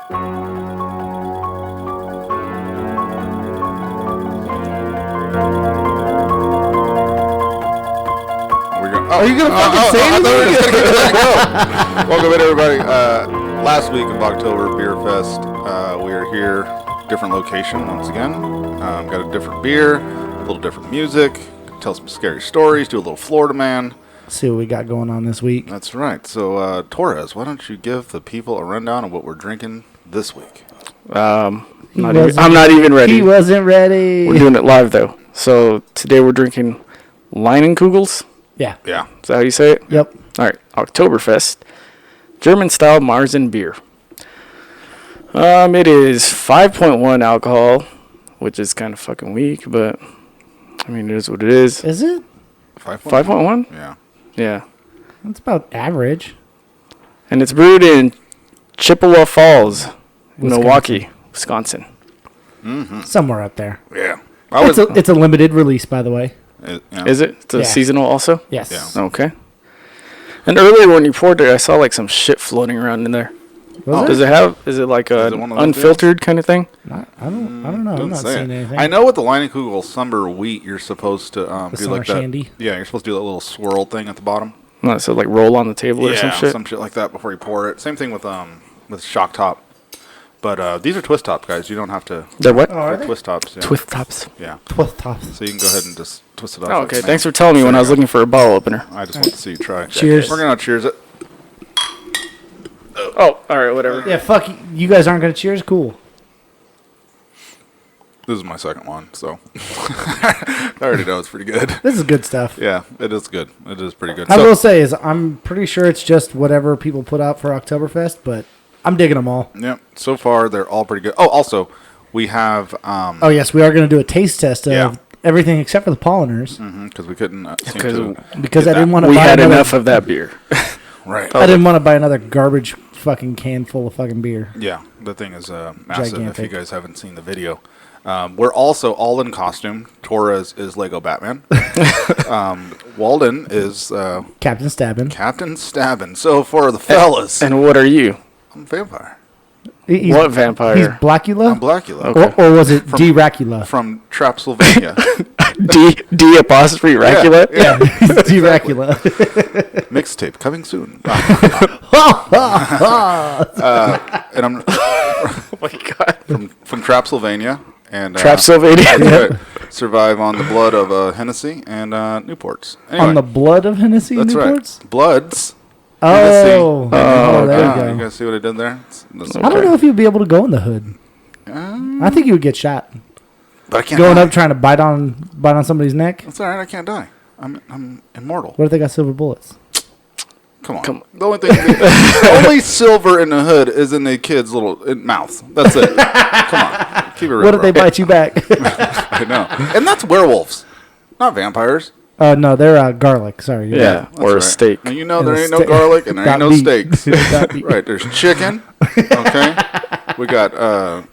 Are you going to fucking say anything? Welcome in, everybody. Last week of OctoBEERfest, we are here, different location once again. Got a different beer, a little different music, tell some scary stories, do a little Florida man. See what we got going on this week. That's right. So, Torres, why don't you give the people a rundown of what we're drinking this week? I'm not even ready. He wasn't ready. We're doing it live, though. So, today we're drinking Leinenkugels. Yeah. Yeah. Is that how you say it? Yep. All right. Octoberfest. German-style Marzen beer. It is 5.1 alcohol, which is kind of fucking weak, but, I mean, it is what it is. Is it? 5.1? Yeah. Yeah. That's about average. And it's brewed in Chippewa Falls, Wisconsin. Milwaukee, Wisconsin. Mm-hmm. Somewhere up there. Yeah. It's a limited release, by the way. Is it? It's a seasonal also? Yes. Yeah. Okay. And earlier when you poured it, I saw like some shit floating around in there. Is it like an unfiltered kind of thing? I don't know. I'm not seeing anything. I know with the Leinenkugel Summer Wheat, you're supposed to do like that. Shandy. Yeah, you're supposed to do that little swirl thing at the bottom. No, so like roll on the table or some shit? Like that before you pour it. Same thing with Shock Top. But these are twist tops, guys. You don't have to. They're what? Are they? Twist tops. Yeah. Twist tops. Yeah. Twist tops. So you can go ahead and just twist it off. Oh, okay. Thanks for telling me when I was looking for a bottle opener. I just want to see you try. Cheers. We're going to cheers it. Oh, all right, whatever. Yeah, fuck you guys aren't going to cheers? Cool. This is my second one, so I already know it's pretty good. This is good stuff. Yeah, it is good. It is pretty good. I will say is I'm pretty sure it's just whatever people put out for Octoberfest, but I'm digging them all. Yeah, so far they're all pretty good. Oh, also, we have... oh, yes, we are going to do a taste test of everything except for the polliners. Because we couldn't... because I didn't want to buy We had enough of that beer. Right. I didn't want to buy another garbage fucking can full of fucking beer. Yeah, the thing is massive. Gigantic. If you guys haven't seen the video. We're also all in costume. Torres is Lego Batman. Walden is... Captain Stabbin. Captain Stabbin. So for the fellas... And what are you? I'm a vampire. What vampire? He's Blackula? I'm Blackula. Okay. Or was it D-Racula? From Trapsylvania. D apostrophe Racula? Yeah, D-Racula. Mixtape coming soon. And I'm Oh my God. from Trapsylvania. And Trapsylvania. survive on the blood of Hennessy and Newports. Anyway, On the blood of Hennessy that's Newports? right. Bloods. Oh, there Ah, you go. you guys see what I did there? I don't know if you'd be able to go in the hood. I think you would get shot. But I can't Going die. up trying to bite on somebody's neck. That's all right. I can't die. I'm immortal. What if they got silver bullets? Come on. The only thing, only silver in the hood is in the kid's little mouth. That's it. Come on. Keep it real. What if they bro. bite you back? I know. And that's werewolves, not vampires. No, they're garlic. Sorry. you're Yeah, right. or a right. steak. Now, you know And there a ain't no steak. garlic and there ain't Got no meat. steaks. Got meat. Right, there's chicken. Okay. We got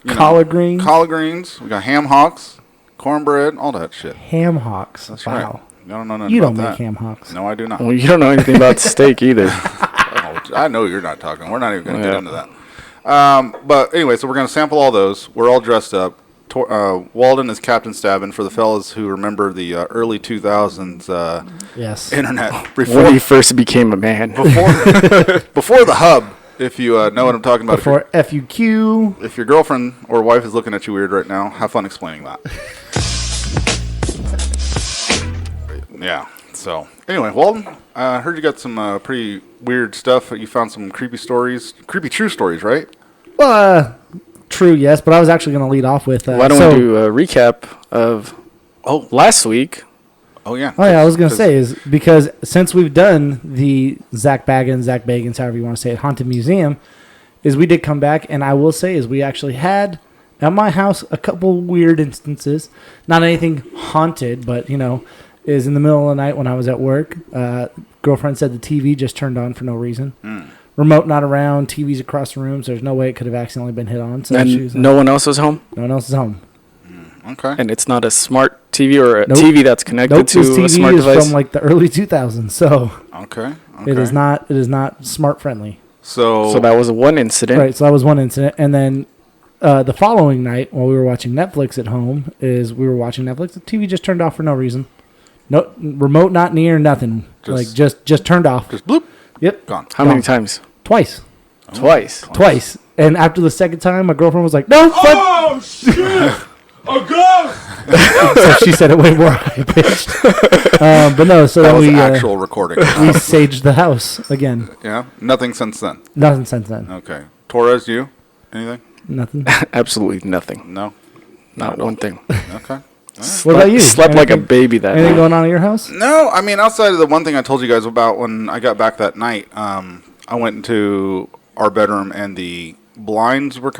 Collard greens. Collard greens. We got ham hocks, cornbread, all that shit. Ham hocks. That's Wow. right. I don't know nothing You about don't that. make ham hocks. No, I do not. Well, you don't know anything about steak either. I know you're not talking. We're not even going to get into that. But anyway, so we're going to sample all those. We're all dressed up. Walden is Captain Stabbin for the fellas who remember the early 2000s Yes. internet When he first became a man. before the hub. If you know what I'm talking about. Before FUQ. If your girlfriend or wife is looking at you weird right now, have fun explaining that. Yeah. So anyway, Walden, I heard you got some pretty weird stuff. You found some creepy stories, creepy true stories, right? Well, true, yes, but I was actually going to lead off with... Why don't we do a recap of last week? Oh, yeah. Oh, yeah, I was going to say is because since we've done the Zach Bagans, however you want to say it, Haunted Museum, is we did come back, and I will say is we actually had at my house a couple weird instances. Not anything haunted, but, is in the middle of the night when I was at work. Girlfriend said the TV just turned on for no reason. Remote not around, TV's across the room, so there's no way it could have accidentally been hit on. So And no one else was home? No one else is home. Okay. And it's not a smart TV or a Nope. TV that's connected to this a TV smart is device? from like the early 2000s, so Okay. it is not smart friendly. So that was one incident. Right, so that was one incident. And then the following night, while we were watching Netflix at home, we were watching Netflix. The TV just turned off for no reason. No remote, not near, nothing. Just turned off. Just bloop. Yep. Gone. How many times? Twice. Twice. And after the second time, my girlfriend was like, "No, oh shit, a ghost!" So she said it way more high pitched. But no, so That then was we actual recording. we saged the house again. Yeah. Nothing since then. Nothing since then. Okay. Torres, you? Anything? Nothing. Absolutely nothing. No. Not one thing. Okay. What about you? Slept like a baby that Anything night. going on at your house? No, I mean, outside of the one thing I told you guys about when I got back that night, I went into our bedroom and the blinds were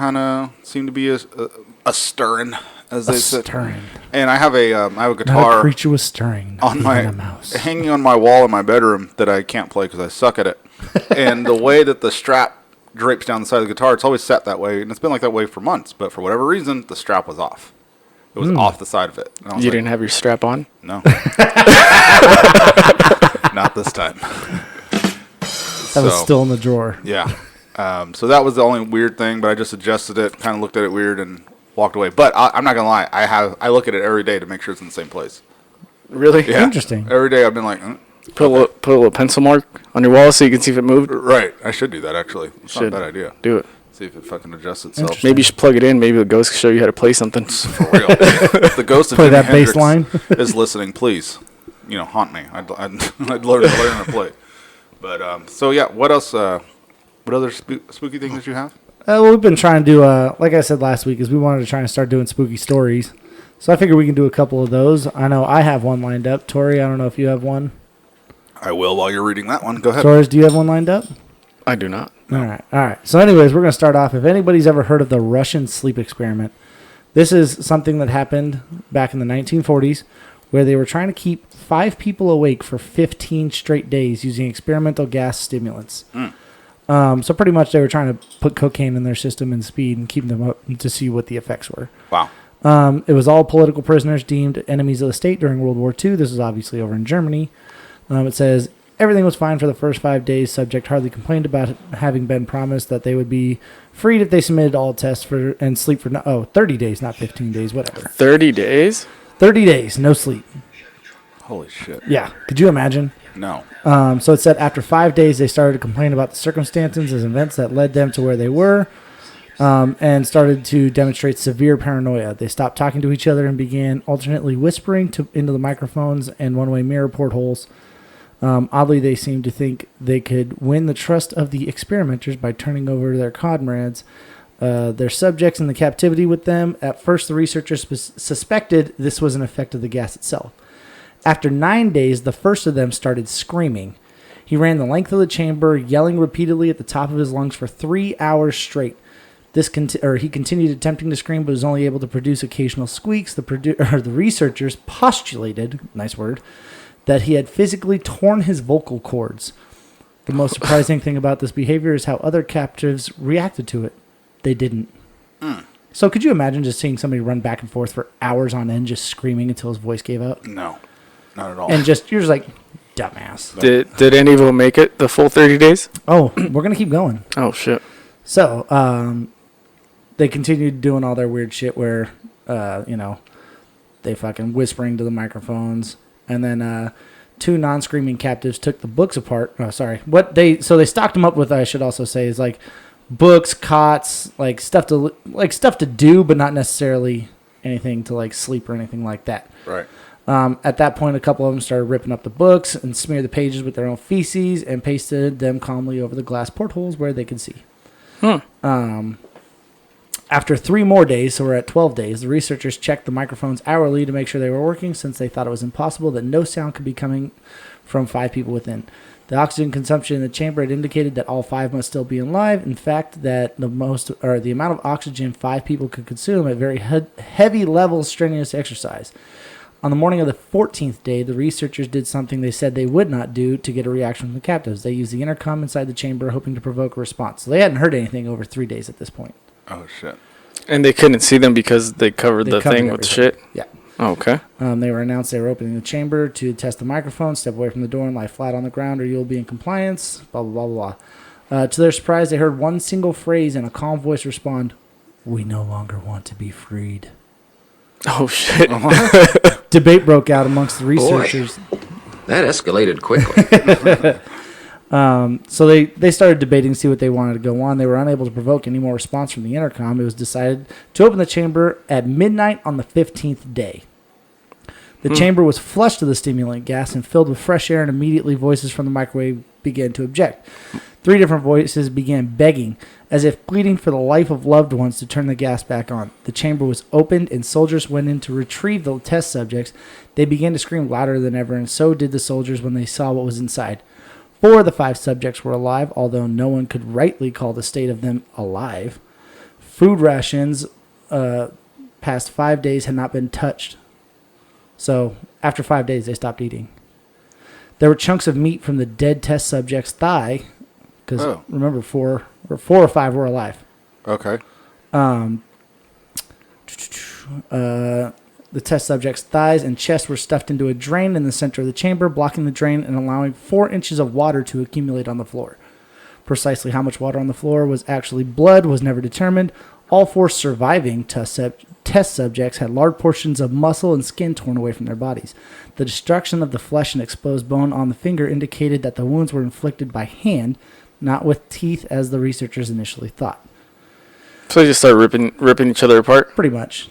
seemed to be a stirring, as they said. Stirring. And I have a Not a guitar creature was stirring. on even my a mouse. hanging on my wall in my bedroom that I can't play because I suck at it. And the way that the strap drapes down the side of the guitar, it's always set that way, and it's been like that way for months. But for whatever reason, the strap was off. It was off the side of it. And I was You like, didn't have your strap on? No. Not this time. That was still in the drawer. Yeah. So that was the only weird thing, but I just adjusted it, kind of looked at it weird, and walked away. But I'm not gonna lie, I look at it every day to make sure it's in the same place. Really? Yeah. Interesting. Every day I've been like, Put a little pencil mark on your wall so you can see if it moved. right. I should do that actually. It's not a bad idea. Do it. See if it fucking adjusts itself. Maybe you should plug it in. Maybe the ghost can show you how to play something. For real. If the ghost of Play Jimi that Hendrix bass line. is listening, please, haunt me. I'd learn to play. But so yeah, what else? What other spooky things did you have? Well, we've been trying to do, like I said last week, is we wanted to try and start doing spooky stories. So I figured we can do a couple of those. I know I have one lined up. Tori, I don't know if you have one. I will while you're reading that one. Go ahead. Torres, do you have one lined up? I do not. All right. So anyways, we're going to start off. If anybody's ever heard of the Russian sleep experiment, this is something that happened back in the 1940s where they were trying to keep 5 people awake for 15 straight days using experimental gas stimulants. So pretty much they were trying to put cocaine in their system and speed and keep them up to see what the effects were. Wow. It was all political prisoners deemed enemies of the state during World War II. This is obviously over in Germany. It says, everything was fine for the first 5 days. Subject hardly complained about having been promised that they would be freed if they submitted all tests and sleep for 30 days, not 15 days, whatever. 30 days? 30 days, no sleep. Holy shit. Yeah. Could you imagine? No. So it said after 5 days, they started to complain about the circumstances and events that led them to where they were, and started to demonstrate severe paranoia. They stopped talking to each other and began alternately whispering into the microphones and one-way mirror portholes. Oddly, they seemed to think they could win the trust of the experimenters by turning over their comrades, their subjects in the captivity with them. At first, the researchers suspected this was an effect of the gas itself. After 9 days, the first of them started screaming. He ran the length of the chamber, yelling repeatedly at the top of his lungs for 3 hours straight. He continued attempting to scream, but was only able to produce occasional squeaks. The researchers postulated, nice word, that he had physically torn his vocal cords. The most surprising thing about this behavior is how other captives reacted to it. They didn't. So could you imagine just seeing somebody run back and forth for hours on end, just screaming until his voice gave out? No. Not at all. And you're just like, dumbass. Did any of them make it the full 30 days? Oh, we're going to keep going. Oh, shit. So, they continued doing all their weird shit where, they fucking whispering to the microphones. And then 2 non-screaming captives took the books apart. Oh, sorry. They stocked them up with, I should also say, is like books, cots, like stuff to do, but not necessarily anything to like sleep or anything like that. Right. At that point, a couple of them started ripping up the books and smeared the pages with their own feces and pasted them calmly over the glass portholes where they could see. After 3 more days, so we're at 12 days, the researchers checked the microphones hourly to make sure they were working, since they thought it was impossible that no sound could be coming from 5 people within. The oxygen consumption in the chamber had indicated that all 5 must still be alive. In fact, that the amount of oxygen 5 people could consume at very heavy levels strenuous exercise. On the morning of the 14th day, the researchers did something they said they would not do to get a reaction from the captives. They used the intercom inside the chamber, hoping to provoke a response. So they hadn't heard anything over 3 days at this point. Oh, shit. And they couldn't see them because they covered the thing with shit? Yeah. Oh, okay. They were announced they were opening the chamber to test the microphone. Step away from the door and lie flat on the ground or you'll be in compliance. Blah, blah, blah, blah. To their surprise, they heard one single phrase in a calm voice respond, "We no longer want to be freed." Oh, shit. Debate broke out amongst the researchers. Boy, that escalated quickly. So they started debating to see what they wanted to go on. They were unable to provoke any more response from the intercom. It was decided to open the chamber at midnight on the 15th day. The chamber was flushed with the stimulant gas and filled with fresh air, and immediately voices from the microwave began to object. 3 different voices began begging, as if pleading for the life of loved ones, to turn the gas back on. The chamber was opened, and soldiers went in to retrieve the test subjects. They began to scream louder than ever, and so did the soldiers when they saw what was inside. 4 of the 5 subjects were alive, although no one could rightly call the state of them alive. Food rations past 5 days had not been touched. So after 5 days, they stopped eating. There were chunks of meat from the dead test subject's thigh, because remember, 4 or 5 were alive. Okay. The test subject's thighs and chest were stuffed into a drain in the center of the chamber, blocking the drain and allowing 4 inches of water to accumulate on the floor. Precisely how much water on the floor was actually blood was never determined. All 4 surviving test subjects had large portions of muscle and skin torn away from their bodies. The destruction of the flesh and exposed bone on the finger indicated that the wounds were inflicted by hand, not with teeth as the researchers initially thought. So they just started ripping each other apart? Pretty much.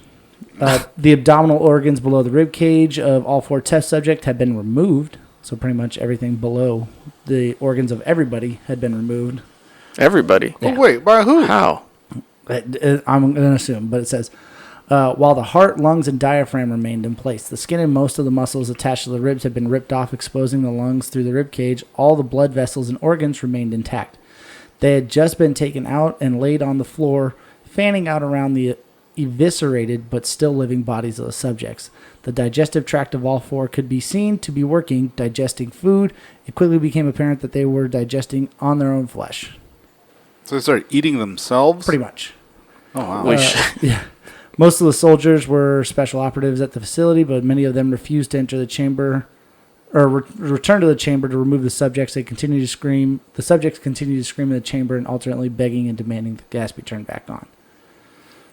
The abdominal organs below the rib cage of all 4 test subjects had been removed. So pretty much everything below the organs of everybody had been removed. Everybody? Yeah. Oh, wait, by who? How? I'm going to assume, but it says, while the heart, lungs, and diaphragm remained in place. The skin and most of the muscles attached to the ribs had been ripped off, exposing the lungs through the rib cage. All the blood vessels and organs remained intact. They had just been taken out and laid on the floor, fanning out around the eviscerated but still living bodies of the subjects. The digestive tract of all 4 could be seen to be working, digesting food. It quickly became apparent that they were digesting on their own flesh. So they started eating themselves? Pretty much. Oh, wow. Yeah. Most of the soldiers were special operatives at the facility, but many of them refused to enter the chamber or return to the chamber to remove the subjects. They continued to scream. The subjects continued to scream in the chamber and alternately begging and demanding the gas be turned back on.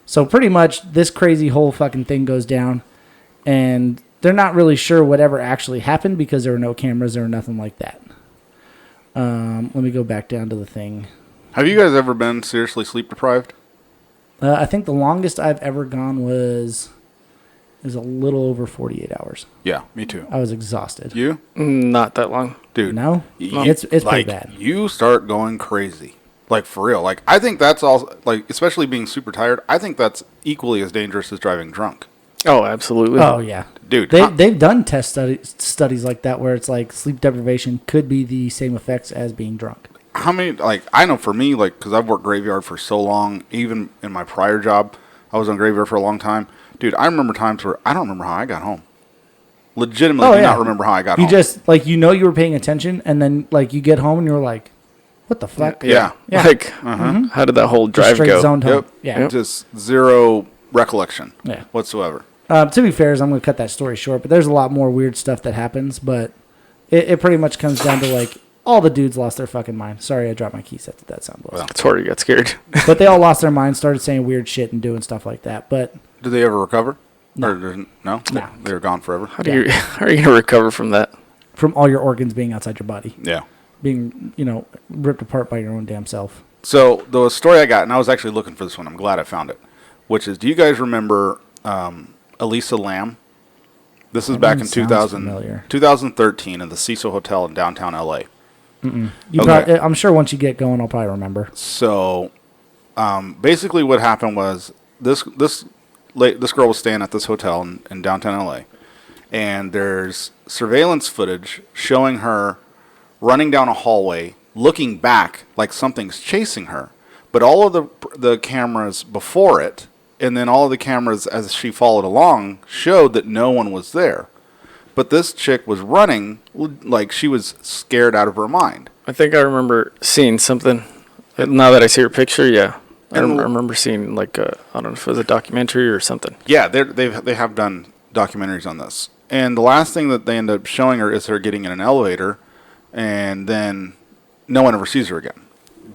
So pretty much this crazy whole fucking thing goes down, and they're not really sure whatever actually happened because there were no cameras, there were nothing like that. Let me go back down to the thing. Have you guys ever been seriously sleep deprived? I think the longest I've ever gone was a little over 48 hours. Yeah, me too. I was exhausted. You? Not that long. Dude. No? It's like, pretty bad. You start going crazy. Like, for real. Like, I think that's all, like, especially being super tired, I think that's equally as dangerous as driving drunk. Oh, absolutely. Oh, yeah. Dude. They've done test studies like that where it's like sleep deprivation could be the same effects as being drunk. How many, like, I know for me, like, because I've worked graveyard for so long, even in my prior job, I was on graveyard for a long time. Dude, I remember times where I don't remember how I got home. Legitimately do not remember how I got home. You just, like, you were paying attention, and then, like, you get home and you're like, what the fuck? Yeah. Like, how did that whole drive go? Zoned home. Yep. Yeah. Just zero recollection whatsoever. To be fair, I'm going to cut that story short, but there's a lot more weird stuff that happens, but it pretty much comes down to, like, all the dudes lost their fucking mind. Sorry, I dropped my keys. That sound was. That's where you got scared. But they all lost their minds, started saying weird shit and doing stuff like that. But did they ever recover? No. No? They were gone forever? How are you going to recover from that? From all your organs being outside your body. Yeah. Being, ripped apart by your own damn self. So the story I got, and I was actually looking for this one. I'm glad I found it. Which is, do you guys remember Elisa Lam? This is back in 2013 in the Cecil Hotel in downtown L.A. I'm sure once you get going, I'll probably remember. So, basically, what happened was this girl was staying at this hotel in downtown LA, and there's surveillance footage showing her running down a hallway, looking back like something's chasing her. But all of the cameras before it, and then all of the cameras as she followed along, showed that no one was there. But this chick was running like she was scared out of her mind. I think I remember seeing something. Now that I see her picture, yeah. I remember seeing, like, I don't know if it was a documentary or something. Yeah, they have done documentaries on this. And the last thing that they end up showing her is her getting in an elevator, and then no one ever sees her again.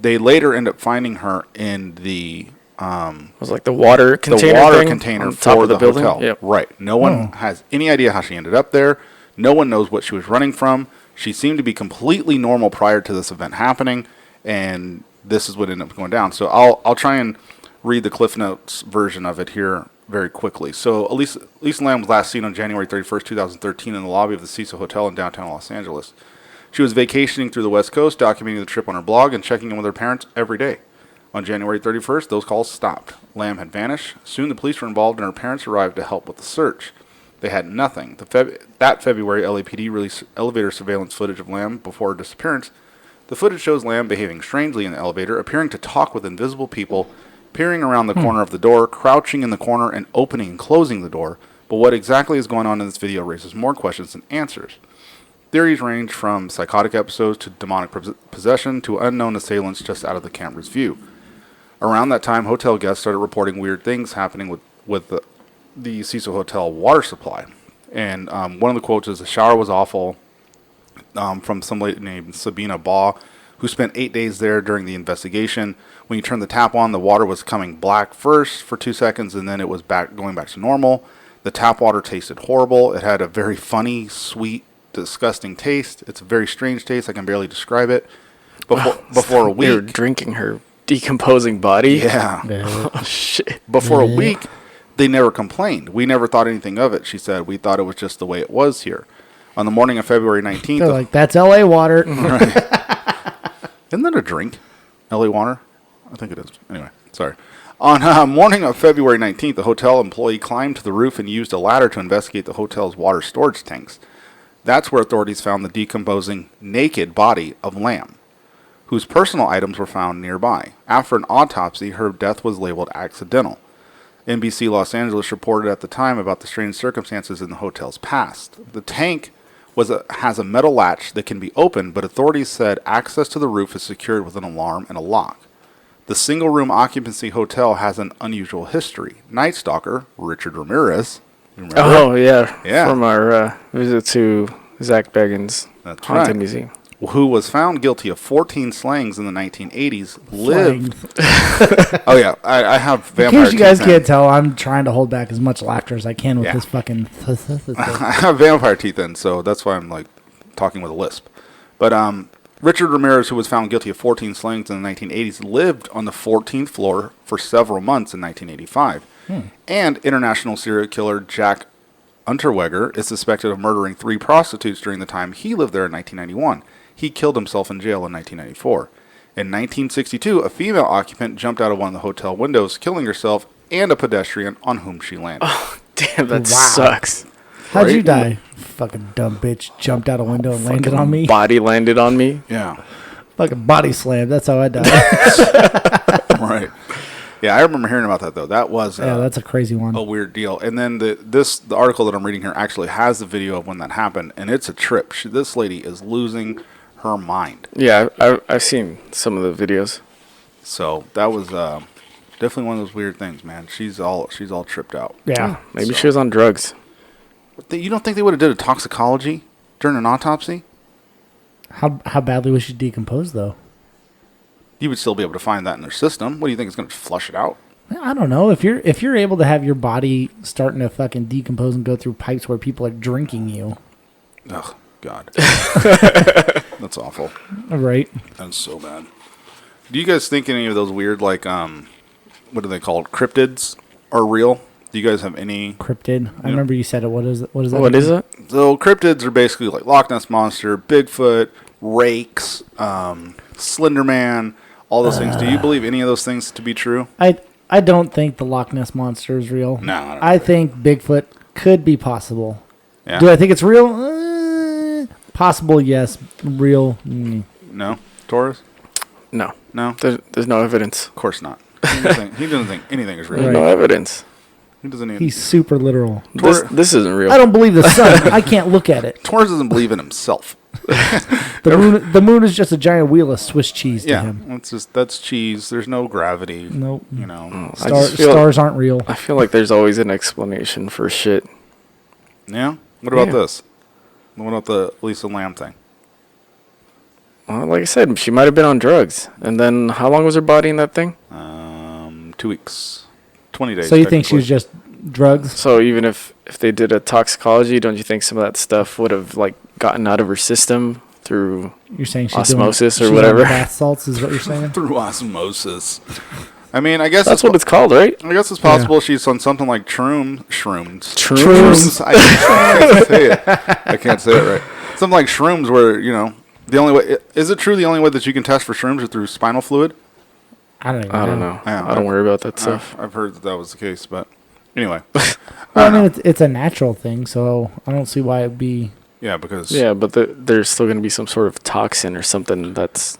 They later end up finding her in the it was like the water container, container on top for of the building. hotel. Yep. Right. No one has any idea how she ended up there. No one knows what she was running from. She seemed to be completely normal prior to this event happening, and this is what ended up going down. So I'll try and read the Cliff Notes version of it here very quickly. So Elisa Lam was last seen on January 31st, 2013 in the lobby of the Cecil Hotel in downtown Los Angeles. She was vacationing through the West Coast, documenting the trip on her blog and checking in with her parents every day. On January 31st, those calls stopped. Lam had vanished. Soon the police were involved and her parents arrived to help with the search. They had nothing. That February, LAPD released elevator surveillance footage of Lam before her disappearance. The footage shows Lam behaving strangely in the elevator, appearing to talk with invisible people, peering around the corner of the door, crouching in the corner, and opening and closing the door. But what exactly is going on in this video raises more questions than answers. Theories range from psychotic episodes to demonic possession to unknown assailants just out of the camera's view. Around that time, hotel guests started reporting weird things happening with the Cecil Hotel water supply. And one of the quotes is, "The shower was awful," from some lady named Sabina Baugh, who spent 8 days there during the investigation. When you turned the tap on, the water was coming black first for 2 seconds, and then it was going back to normal. The tap water tasted horrible. It had a very funny, sweet, disgusting taste. It's a very strange taste. I can barely describe it. Before a week, they were drinking her decomposing body. Yeah. Oh, shit. Before a week, they never complained. We never thought anything of it, she said. We thought it was just the way it was here. On the morning of February 19th... They're like, that's L.A. water. Right. Isn't that a drink? L.A. water? I think it is. Anyway, sorry. On morning of February 19th, the hotel employee climbed to the roof and used a ladder to investigate the hotel's water storage tanks. That's where authorities found the decomposing, naked body of Lam, whose personal items were found nearby. After an autopsy, her death was labeled accidental. NBC Los Angeles reported at the time about the strange circumstances in the hotel's past. The tank has a metal latch that can be opened, but authorities said access to the roof is secured with an alarm and a lock. The single-room occupancy hotel has an unusual history. Night Stalker, Richard Ramirez... Oh, yeah. From our visit to Zach Bagans' Haunted Museum. Who was found guilty of 14 slayings in the 1980s, lived... Oh, yeah. I have vampire In case you guys can't tell, I'm trying to hold back as much laughter as I can with this fucking... I have vampire teeth in, so that's why I'm, like, talking with a lisp. But Richard Ramirez, who was found guilty of 14 slayings in the 1980s, lived on the 14th floor for several months in 1985. And international serial killer Jack Unterweger is suspected of murdering 3 prostitutes during the time he lived there in 1991. He killed himself in jail in 1994. In 1962, a female occupant jumped out of one of the hotel windows, killing herself and a pedestrian on whom she landed. Oh, damn, that sucks. How'd you die? Fucking dumb bitch jumped out a window and landed on me. Body landed on me. Yeah. Fucking body slam. That's how I died. Right. Yeah, I remember hearing about that, though. That was that's a crazy one. A weird deal. And then the article that I'm reading here actually has the video of when that happened, and it's a trip. This lady is losing her mind. Yeah, I've seen some of the videos. So that was definitely one of those weird things, man. She's all tripped out. Yeah. Maybe she was on drugs. You don't think they would have did a toxicology during an autopsy? How badly was she decomposed, though? You would still be able to find that in their system. What do you think is going to flush it out? I don't know. If you're able to have your body starting to fucking decompose and go through pipes where people are drinking you. Oh, God. That's awful. Right. That's so bad. Do you guys think any of those weird, like, what are they called? Cryptids are real? Do you guys have any? Cryptid? I remember you said it. What is it? What is that? What is it? So cryptids are basically like Loch Ness Monster, Bigfoot, rakes, Slender Man, all those things. Do you believe any of those things to be true? I don't think the Loch Ness Monster is real. No. I think Bigfoot could be possible. Yeah. Do I think it's real? Possible, yes. Real, No. Taurus? No. No? There's no evidence. Of course not. He doesn't think anything is real. There's no evidence. He doesn't even... He's super literal. This isn't real. I don't believe the sun. I can't look at it. Taurus doesn't believe in himself. The moon is just a giant wheel of Swiss cheese to him. That's cheese. There's no gravity. Nope. You know. Stars aren't real. I feel like there's always an explanation for shit. Yeah? What about this? What about the Lisa Lam thing? Well, like I said, she might have been on drugs. And then how long was her body in that thing? 2 weeks. 20 days. So you think she was just drugs? So even if they did a toxicology, don't you think some of that stuff would have like gotten out of her system through You're saying she's osmosis doing, or whatever? Bath salts is what you're saying? Through osmosis. I mean, I guess That's what it's called, right? I guess it's possible she's on something like shrooms. Shrooms. I can't say it. I can't say it right. Something like shrooms, where the only way is it true the only way that you can test for shrooms is through spinal fluid? I don't know. Yeah, I don't worry about that stuff. I've heard that was the case, but anyway. Well, I mean, it's a natural thing, so I don't see why it'd be. Yeah, because but there's still going to be some sort of toxin or something that's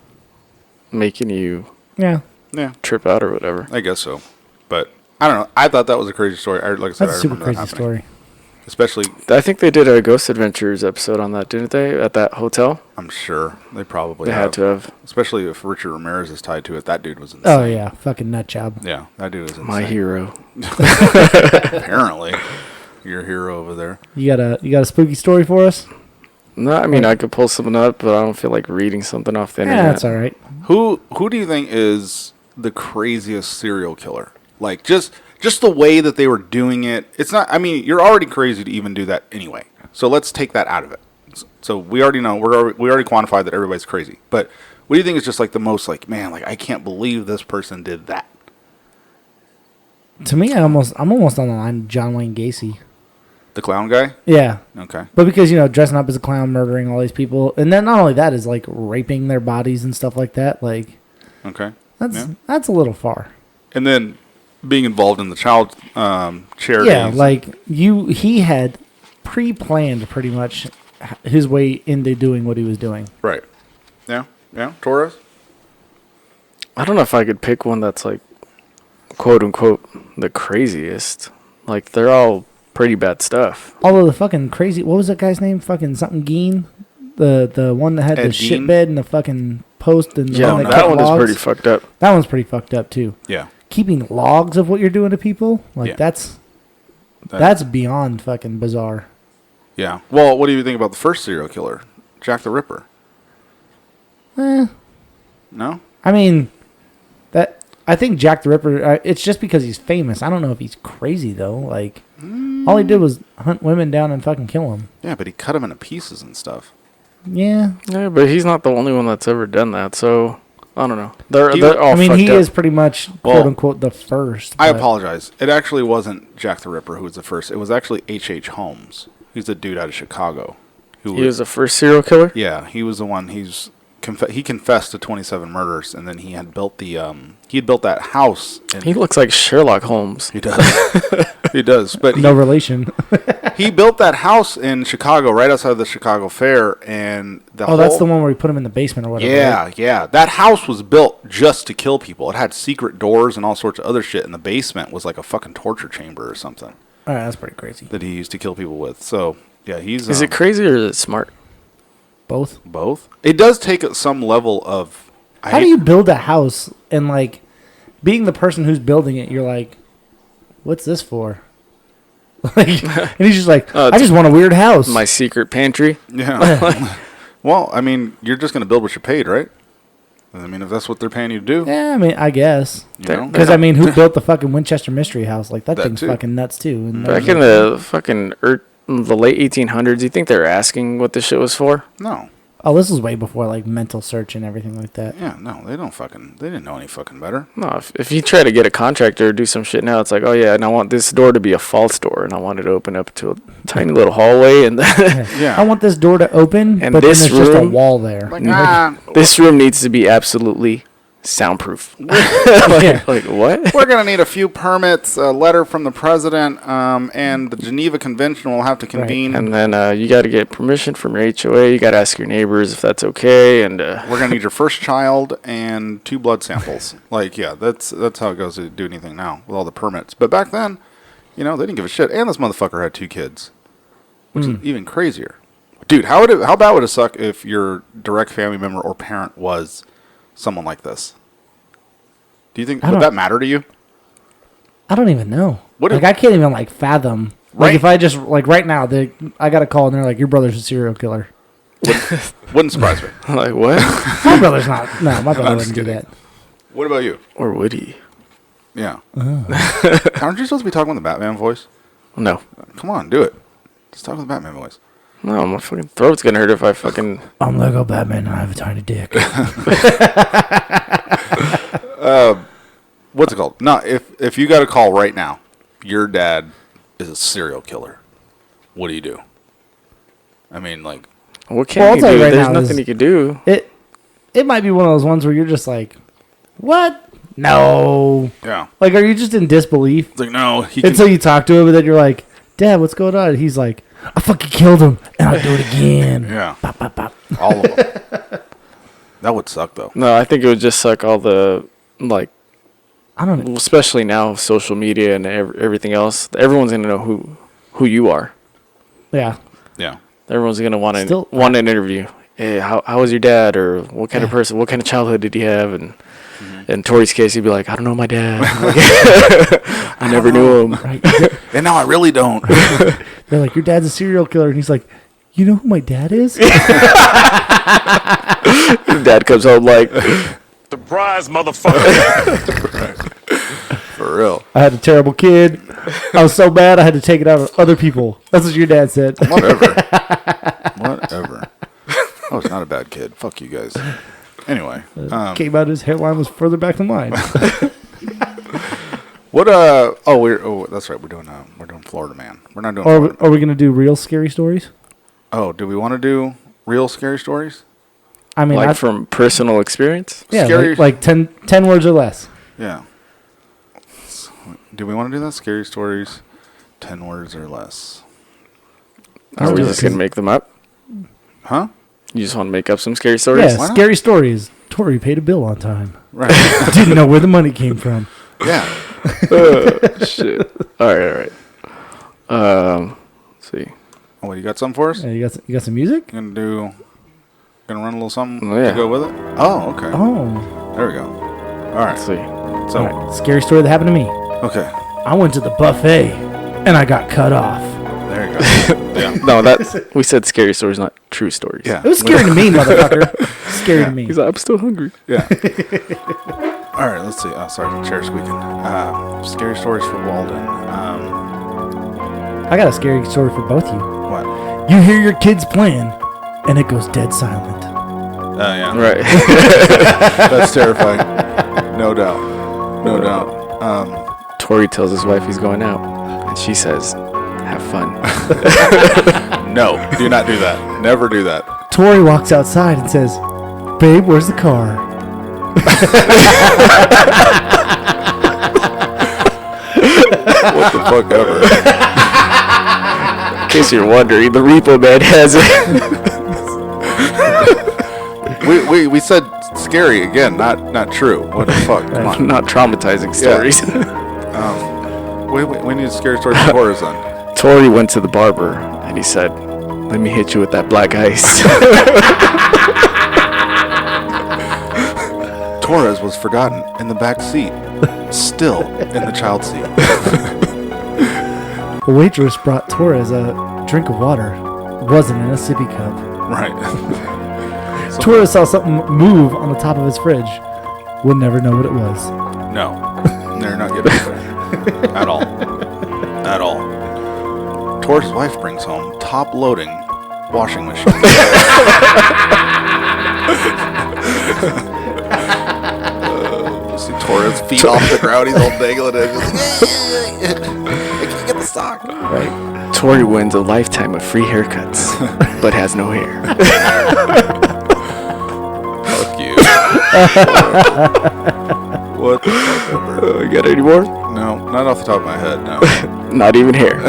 making you trip out or whatever. I guess so, but I don't know. I thought that was a crazy story. Like I said, That's a super crazy story. Especially, I think they did a Ghost Adventures episode on that, didn't they? At that hotel. I'm sure they probably had to have. Especially if Richard Ramirez is tied to it. That dude was insane. Oh yeah, fucking nut job. Yeah, that dude was insane. My hero. Apparently, your hero over there. You got a spooky story for us? No, I mean I could pull something up, but I don't feel like reading something off the internet. Yeah, that's all right. Who do you think is the craziest serial killer? Like just the way that they were doing it. It's not. I mean, you're already crazy to even do that anyway. So let's take that out of it. So we already know we already quantified that everybody's crazy. But what do you think is just like the most like, man, like I can't believe this person did that? To me, I'm almost on the line of John Wayne Gacy. The clown guy? Yeah. Okay. But because, dressing up as a clown, murdering all these people, and then not only that is like raping their bodies and stuff like that, like Okay. that's a little far. And then being involved in the child charities. Yeah, like he had pre-planned pretty much his way into doing what he was doing. Right. Yeah. Yeah. Torres? I don't know if I could pick one that's like, quote unquote, the craziest. Like they're all pretty bad stuff. Although the fucking crazy, what was that guy's name? Fucking something Geen, the one that had Ed the Gein? shit bed and the fucking post and Yeah, one that that kept one logs. is pretty fucked up. That one's pretty fucked up too. Yeah. Keeping logs of what you're doing to people, like Yeah. that's beyond fucking bizarre. Yeah. Well, what do you think about the first serial killer, Jack the Ripper? No. I mean, I think Jack the Ripper. It's just because he's famous. I don't know if he's crazy though. Like, all he did was hunt women down and fucking kill them. Yeah, but he cut them into pieces and stuff. Yeah. Yeah, but he's not the only one that's ever done that. So I don't know. They're all I mean, fucked he up. is pretty much quote unquote the first. I but- apologize. It actually wasn't Jack the Ripper who was the first. It was actually H.H. Holmes. He's a dude out of Chicago. He was the first serial killer? Yeah, he was the one. He confessed to 27 murders, and then he had built that house. He looks like Sherlock Holmes. He does. He does. But no relation. he built that house in Chicago, right outside of the Chicago Fair, and that's the one where he put him in the basement or whatever. Yeah, right? yeah. That house was built just to kill people. It had secret doors and all sorts of other shit, and the basement was like a fucking torture chamber or something. All right, that's pretty crazy. That he used to kill people with. So yeah, he's. Is it crazy or is it smart? Both. It does take some level of. How do you build a house and like being the person who's building it? You're like, what's this for? Like, and he's just like, I just want a weird house. My secret pantry. Yeah. Well, I mean, you're just gonna build what you're paid, right? I mean, if that's what they're paying you to do. Yeah, I mean, I guess. You Because I mean, who built the fucking Winchester Mystery House? Like that thing's too. fucking nuts too. And Back in the fucking the late 1800s, you think they were asking what this shit was for? No. Oh, this was way before like mental search and everything like that. Yeah, no, they didn't know any fucking better. No, if you try to get a contractor to do some shit now, it's like, oh yeah, and I want this door to be a false door, and I want it to open up to a tiny little hallway, and Yeah. I want this door to open, And but then this there's just a room- wall there. Like, this room needs to be absolutely soundproof. Yeah. Like what? we're going to need a few permits, a letter from the president, and the Geneva Convention will have to convene. And then you got to get permission from your HOA. You got to ask your neighbors if that's okay. And We're going to need your first child and 2 blood samples. Like, yeah, that's how it goes to do anything now with all the permits. But back then, they didn't give a shit. And this motherfucker had 2 kids, which is even crazier. Dude, how bad would it suck if your direct family member or parent was someone like this? Do you think would that matter to you? I don't even know. What like if- I can't even like fathom. Like Right. if I just like right now, I got a call and they're like, "Your brother's a serial killer." Wouldn't surprise me. Like, what? My brother's not. No, my brother wouldn't do that. What about you? Or would he? Yeah. Aren't you supposed to be talking with the Batman voice? No. Come on, do it. Just talk with the Batman voice. No, my fucking throat's gonna hurt if I fucking... I'm Lego Batman and I have a tiny dick. What's it called? No, if you got a call right now, your dad is a serial killer. What do? I mean, like... What can you do? Right There's now nothing you can do. It might be one of those ones where you're just like, what? No. Yeah. Like, are you just in disbelief? It's like, no. Until you talk to him, and then you're like, Dad, what's going on? And he's like, I fucking killed him, and I'll do it again. Yeah. Bop, bop, bop. All of them. That would suck, though. No, I think it would just suck all the, like... I don't know. Especially now, social media and everything else. Everyone's going to know who you are. Yeah. Yeah. Everyone's going to want an interview. Hey, how was your dad? Or what kind of person, what kind of childhood did he have? And in Tori's case, he'd be like, I don't know my dad. I never knew him. Right. And now I really don't. They're like, your dad's a serial killer. And he's like, you know who my dad is? Dad comes home like, Surprise, motherfucker. For real. I had a terrible kid. I was so bad I had to take it out on other people. That's what your dad said. Whatever. Whatever. I was not a bad kid. Fuck you guys. Anyway. Came out his hairline was further back than mine. What that's right. We're doing Florida Man. We're not doing Or Florida Man. are we going to do real scary stories? Oh, do we want to do real scary stories? I mean, like from personal experience? yeah, Scary. like 10 words or less. Yeah. Do we want to do that? Scary stories, 10 words or less. Are we just going to make them up? Huh? You just want to make up some scary stories? Yeah, Why not? scary stories. Tori paid a bill on time. Right. Didn't know where the money came from. Yeah. Shit. All right. Let's see. Oh, what, you got something for us? Yeah, you got some music? Gonna run a little something Oh, yeah. to go with it? Oh, okay. Oh. There we go. All right. Let's see. So, All right. Scary story that happened to me. okay. I went to the buffet and I got cut off. There you go. Yeah. No, we said scary stories, not true stories. Yeah. It was scary to me, motherfucker. Scary to me. He's like, I'm still hungry. Yeah. All right, let's see. Oh, sorry, the chair squeaking. Scary stories for Walden. I got a scary story for both you. What? You hear your kids playing and it goes dead silent. Oh, yeah. Right. That's terrifying. No doubt. No doubt. Tori tells his wife he's going out, and she says, have fun. No, do not do that. Never do that. Tori walks outside and says, babe, where's the car? What the fuck ever. In case you're wondering, the repo man has it. We said scary again, not true. What the fuck? Come on. Not traumatizing stories. We need a scary story for Torres then. Tori went to the barber, and he said, let me hit you with that black ice. Torres was forgotten in the back seat, still in the child seat. The waitress brought Torres a drink of water. It wasn't in a sippy cup. Right. Torres saw something move on the top of his fridge. We'll never know what it was. No, they're not getting there at all. At all. Torres' wife brings home top-loading washing machine. See Torres' feet off the ground. He's all dangling it. I can't get the sock. Right? Tori wins a lifetime of free haircuts, but has no hair. Fuck you. What the fuck ever? You got any more? No, not off the top of my head, no. Not even hair.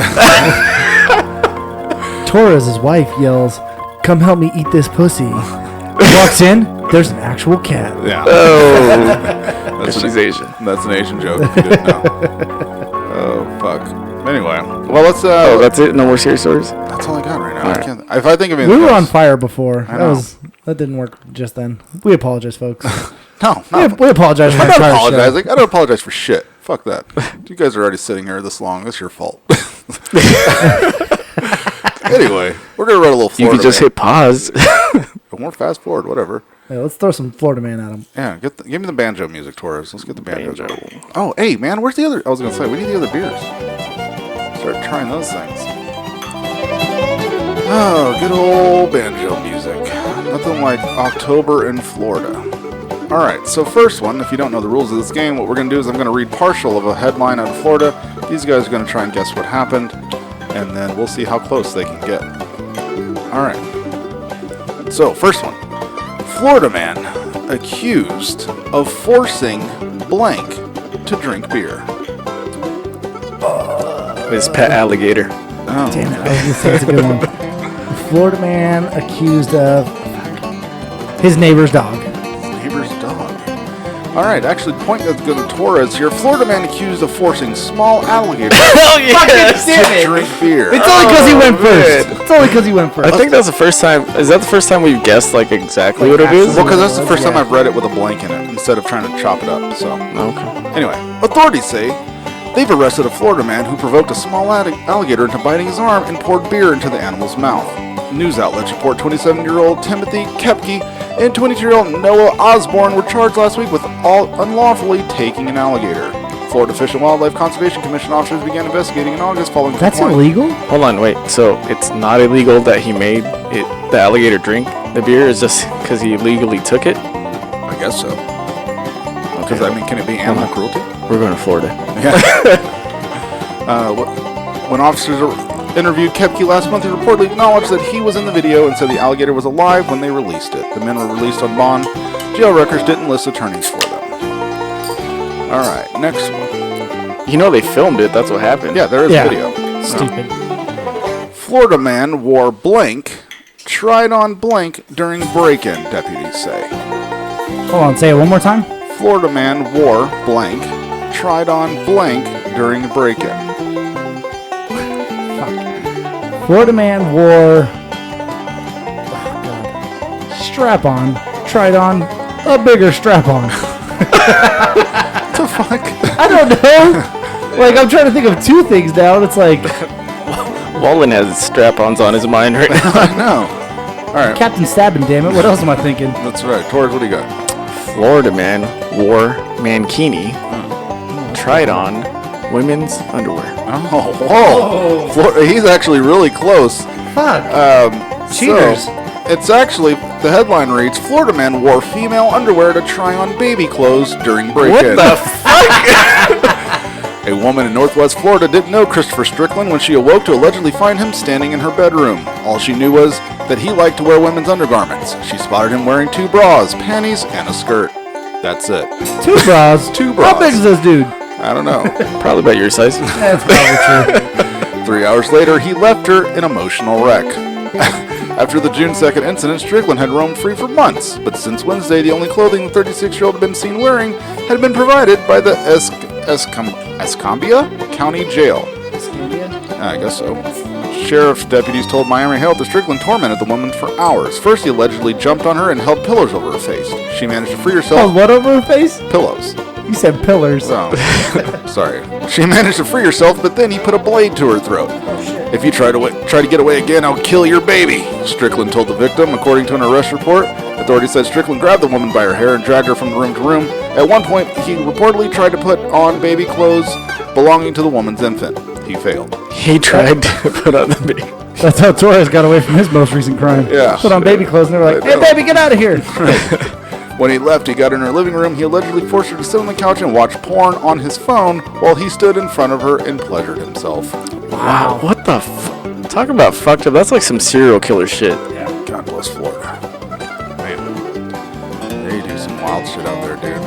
Torres' wife yells, come help me eat this pussy. Walks in, there's an actual cat. Yeah. Oh. She's Asian. That's an Asian joke if you didn't know. Oh, fuck. Anyway, well, let's, Oh, that's it? No more serious stories? that's all I got right now. All I right. can't, if I think of anything We were on else- fire before. I know. That didn't work just then. We apologize, folks. No, We apologize for I'm that not entire show. apologizing. I don't apologize for shit. Fuck that. You guys are already sitting here this long. That's your fault. Anyway, we're going to run a little Florida You could just man. hit pause. Or fast forward, whatever. Yeah, let's throw some Florida man at him. Yeah, give me the banjo music, Torres. Let's get the banjo. Oh, hey, man, where's the other? I was going to say, we need the other beers. Start trying those things. Oh, good old banjo music. Nothing like October in Florida. All right, so first one, if you don't know the rules of this game, what we're going to do is I'm going to read partial of a headline out of Florida. These guys are going to try and guess what happened, and then we'll see how close they can get. All right. So, first one. Florida man accused of forcing blank to drink beer. It's pet alligator. Oh. Damn it, I was going to say it's a good one. Florida man accused of his neighbor's dog. Neighbor's dog. All right, actually, point that's going to Torres here. Florida man accused of forcing small alligator to drink beer. It's only because he went first. It's only because he went first. I think that's the first time. Is that the first time we've guessed like exactly what it is? Well, because that's the first time I've read it with a blank in it instead of trying to chop it up. So, Okay. anyway, authorities say they've arrested a Florida man who provoked a small alligator into biting his arm and poured beer into the animal's mouth. News outlets report 27-year-old Timothy Kepke and 22-year-old Noah Osborne were charged last week with unlawfully taking an alligator. Florida Fish and Wildlife Conservation Commission officers began investigating in August following That's complaint. illegal? Hold on, wait. So it's not illegal that he made the alligator drink the beer? It's just because he illegally took it? I guess so. Because, I mean, can it be animal cruelty? We're going to Florida. When officers interviewed Kepke last month, he reportedly acknowledged that he was in the video and said the alligator was alive when they released it. The men were released on bond. Jail records didn't list attorneys for them. All right, next one. You know they filmed it. That's what happened. Yeah, there is video. Stupid. Florida man wore blank, tried on blank during break-in, deputies say. Hold on, say it one more time. Florida man wore blank, tried on blank during break-in. Florida man wore strap-on, tried on a bigger strap-on. What the fuck? I don't know. Like, I'm trying to think of two things now. It's like Wallen has strap-ons on his mind right now. I know. All right. Captain Stabbing, damn it. What else am I thinking? That's right. Torres, what do you got? Florida man wore mankini, tried on women's underwear. Oh, whoa. He's actually really close. Fuck. Cheaters. So, it's actually, the headline reads, Florida man wore female underwear to try on baby clothes during break-in. What the fuck? A woman in Northwest Florida didn't know Christopher Strickland when she awoke to allegedly find him standing in her bedroom. All she knew was that he liked to wear women's undergarments. She spotted him wearing 2 bras, panties, and a skirt. That's it. 2 bras? 2 bras. How big is this dude? I don't know. Probably about your size. That's probably true. 3 hours later, he left her in emotional wreck. After the June 2nd incident, Strickland had roamed free for months, but since Wednesday, the only clothing the 36-year-old had been seen wearing had been provided by the Escambia County Jail. I guess so. Sheriff's deputies told Miami Herald that Strickland tormented the woman for hours. First, he allegedly jumped on her and held pillows over her face. She managed to free herself. Oh, what over her face? Pillows. You said pillars. Oh, sorry. She managed to free herself, but then he put a blade to her throat. If you try to get away again, I'll kill your baby, Strickland told the victim, according to an arrest report. Authorities said Strickland grabbed the woman by her hair and dragged her from room to room. At one point, he reportedly tried to put on baby clothes belonging to the woman's infant. He failed. He tried to put on the baby. That's how Torres got away from his most recent crime. Yeah. Put on baby clothes and they were like, hey, baby, get out of here. When he left, he got in her living room. He allegedly forced her to sit on the couch and watch porn on his phone while he stood in front of her and pleasured himself. Wow. What the talk about fucked up. That's like some serial killer shit. Yeah. God bless Florida. Man, they do some wild shit out there, dude.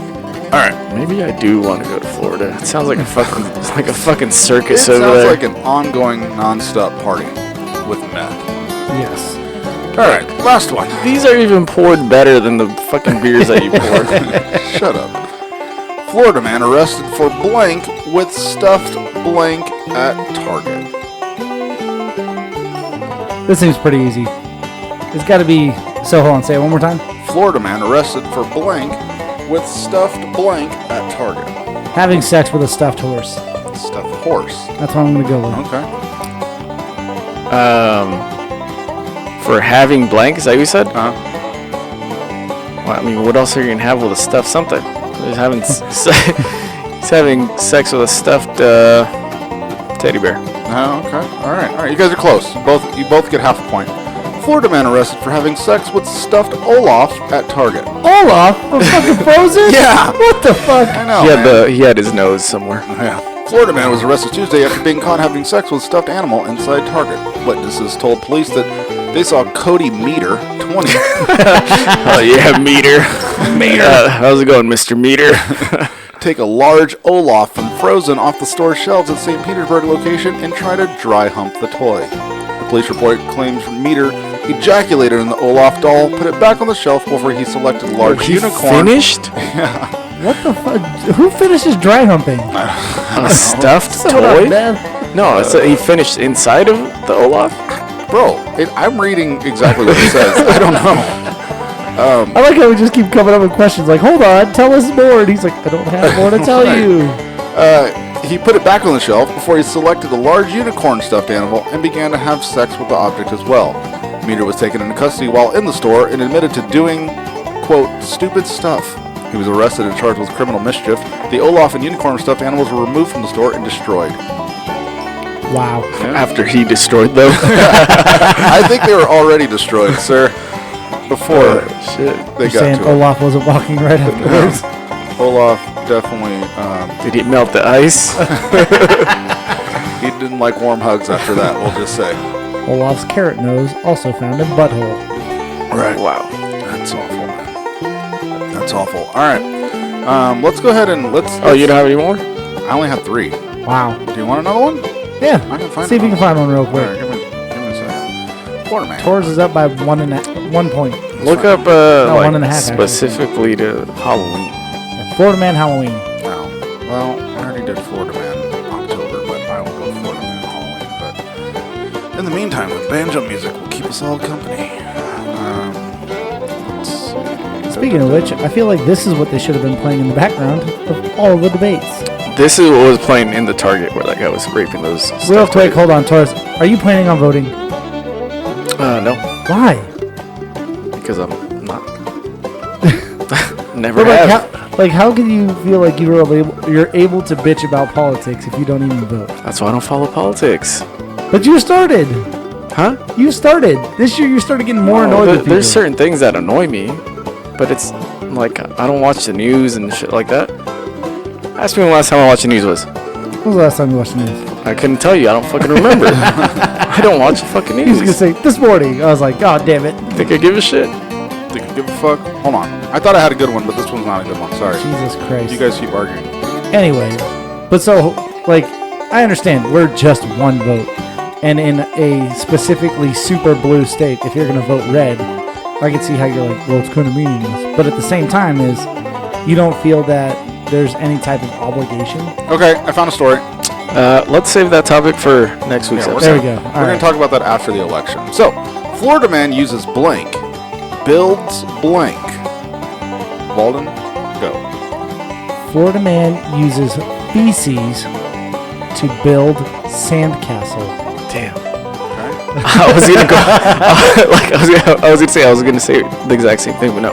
All right. Maybe I do want to go to Florida. It sounds like a fucking circus It over sounds there. like an ongoing, non-stop party with meth. Yes. All right, last one. These are even poured better than the fucking beers that you poured. Shut up. Florida man arrested for blank with stuffed blank at Target. This seems pretty easy. It's got to be... So, hold on. Say it one more time. Florida man arrested for blank with stuffed blank at Target. Having sex with a stuffed horse. Stuffed horse. That's what I'm going to go with. Okay. For having blank, is that what you said? Uh-huh. Well, I mean, what else are you gonna have with a stuffed something? He's having he's having sex with a stuffed teddy bear. Oh, okay. All right. You guys are close. You both get half a point. Florida man arrested for having sex with stuffed Olaf at Target. Olaf from fucking Frozen? Yeah. What the fuck? I know. He had his nose somewhere. Yeah. Florida man was arrested Tuesday after being caught having sex with a stuffed animal inside Target. Witnesses told police that they saw Cody Meter, 20. Oh yeah, Meter. How's it going, Mr. Meter? Take a large Olaf from Frozen off the store shelves at St. Petersburg location and try to dry hump the toy. The police report claims Meter ejaculated in the Olaf doll, put it back on the shelf before he selected a large unicorn. Finished? Yeah. What the fuck? Who finishes dry humping? A stuffed Hold on, toy? man. No, he finished inside of the Olaf? Bro, I'm reading exactly what it says. I don't know. I like how we just keep coming up with questions like, hold on, tell us more. And he's like, I don't have more to tell you. He put it back on the shelf before he selected a large unicorn stuffed animal and began to have sex with the object as well. Meter was taken into custody while in the store and admitted to doing, quote, stupid stuff. He was arrested and charged with criminal mischief. The Olaf and unicorn stuffed animals were removed from the store and destroyed. Wow. After he destroyed them? I think they were already destroyed, sir. Before they You're got saying to Olaf wasn't walking right afterwards? Olaf definitely, Did he melt the ice? he didn't like warm hugs after that, we'll just say. Olaf's carrot nose also found in butthole. Right. Wow. That's awful. That's awful. All right. Let's go ahead and Oh, you don't have any more? I only have 3. Wow. Do you want another one? Yeah. I can find See if you can find one real All quick. right, give me a second. Florida man. Torres is up by 1 point. Look up one and a half, actually. specifically to Halloween. Florida Man Halloween. Oh, well, I already did Florida Man October, but I will go Florida Man Halloween. But in the meantime, the banjo music will keep us all company. Let's see. Speaking of which, I feel like this is what they should have been playing in the background of all the debates. This is what was playing in the Target where that guy was raping those. Real quick, hold on, Torres. Are you planning on voting? No, Why? because I'm not. Never But have. how can you feel like you're able to bitch about politics if you don't even vote? That's why I don't follow politics. But you started. Huh? You started. This year you started getting more annoyed with people. There's certain things that annoy me, but it's like I don't watch the news and shit like that. Ask me when the last time I watched the news was. When was the last time you watched the news? I couldn't tell you. I don't fucking remember. I don't watch the fucking He was news. going to say, this morning. I was like, God damn it. Think I give a shit? Think I give a fuck? Hold on. I thought I had a good one, but this one's not a good one. Sorry. Jesus Christ. You guys keep arguing. Anyways, but so, like, I understand we're just one vote. And in a specifically super blue state, if you're going to vote red, I can see how you're like, well, it's kind of meaningless. But at the same time is, you don't feel that there's any type of obligation. Okay, I found a story. Let's save that topic for next week's episode. There we go. All We're going right. to talk about that after the election. So, Florida man uses blank, builds blank. Walden, go. Florida man uses feces to build sandcastle. Damn. Okay. I was gonna go. I was gonna say the exact same thing, but no.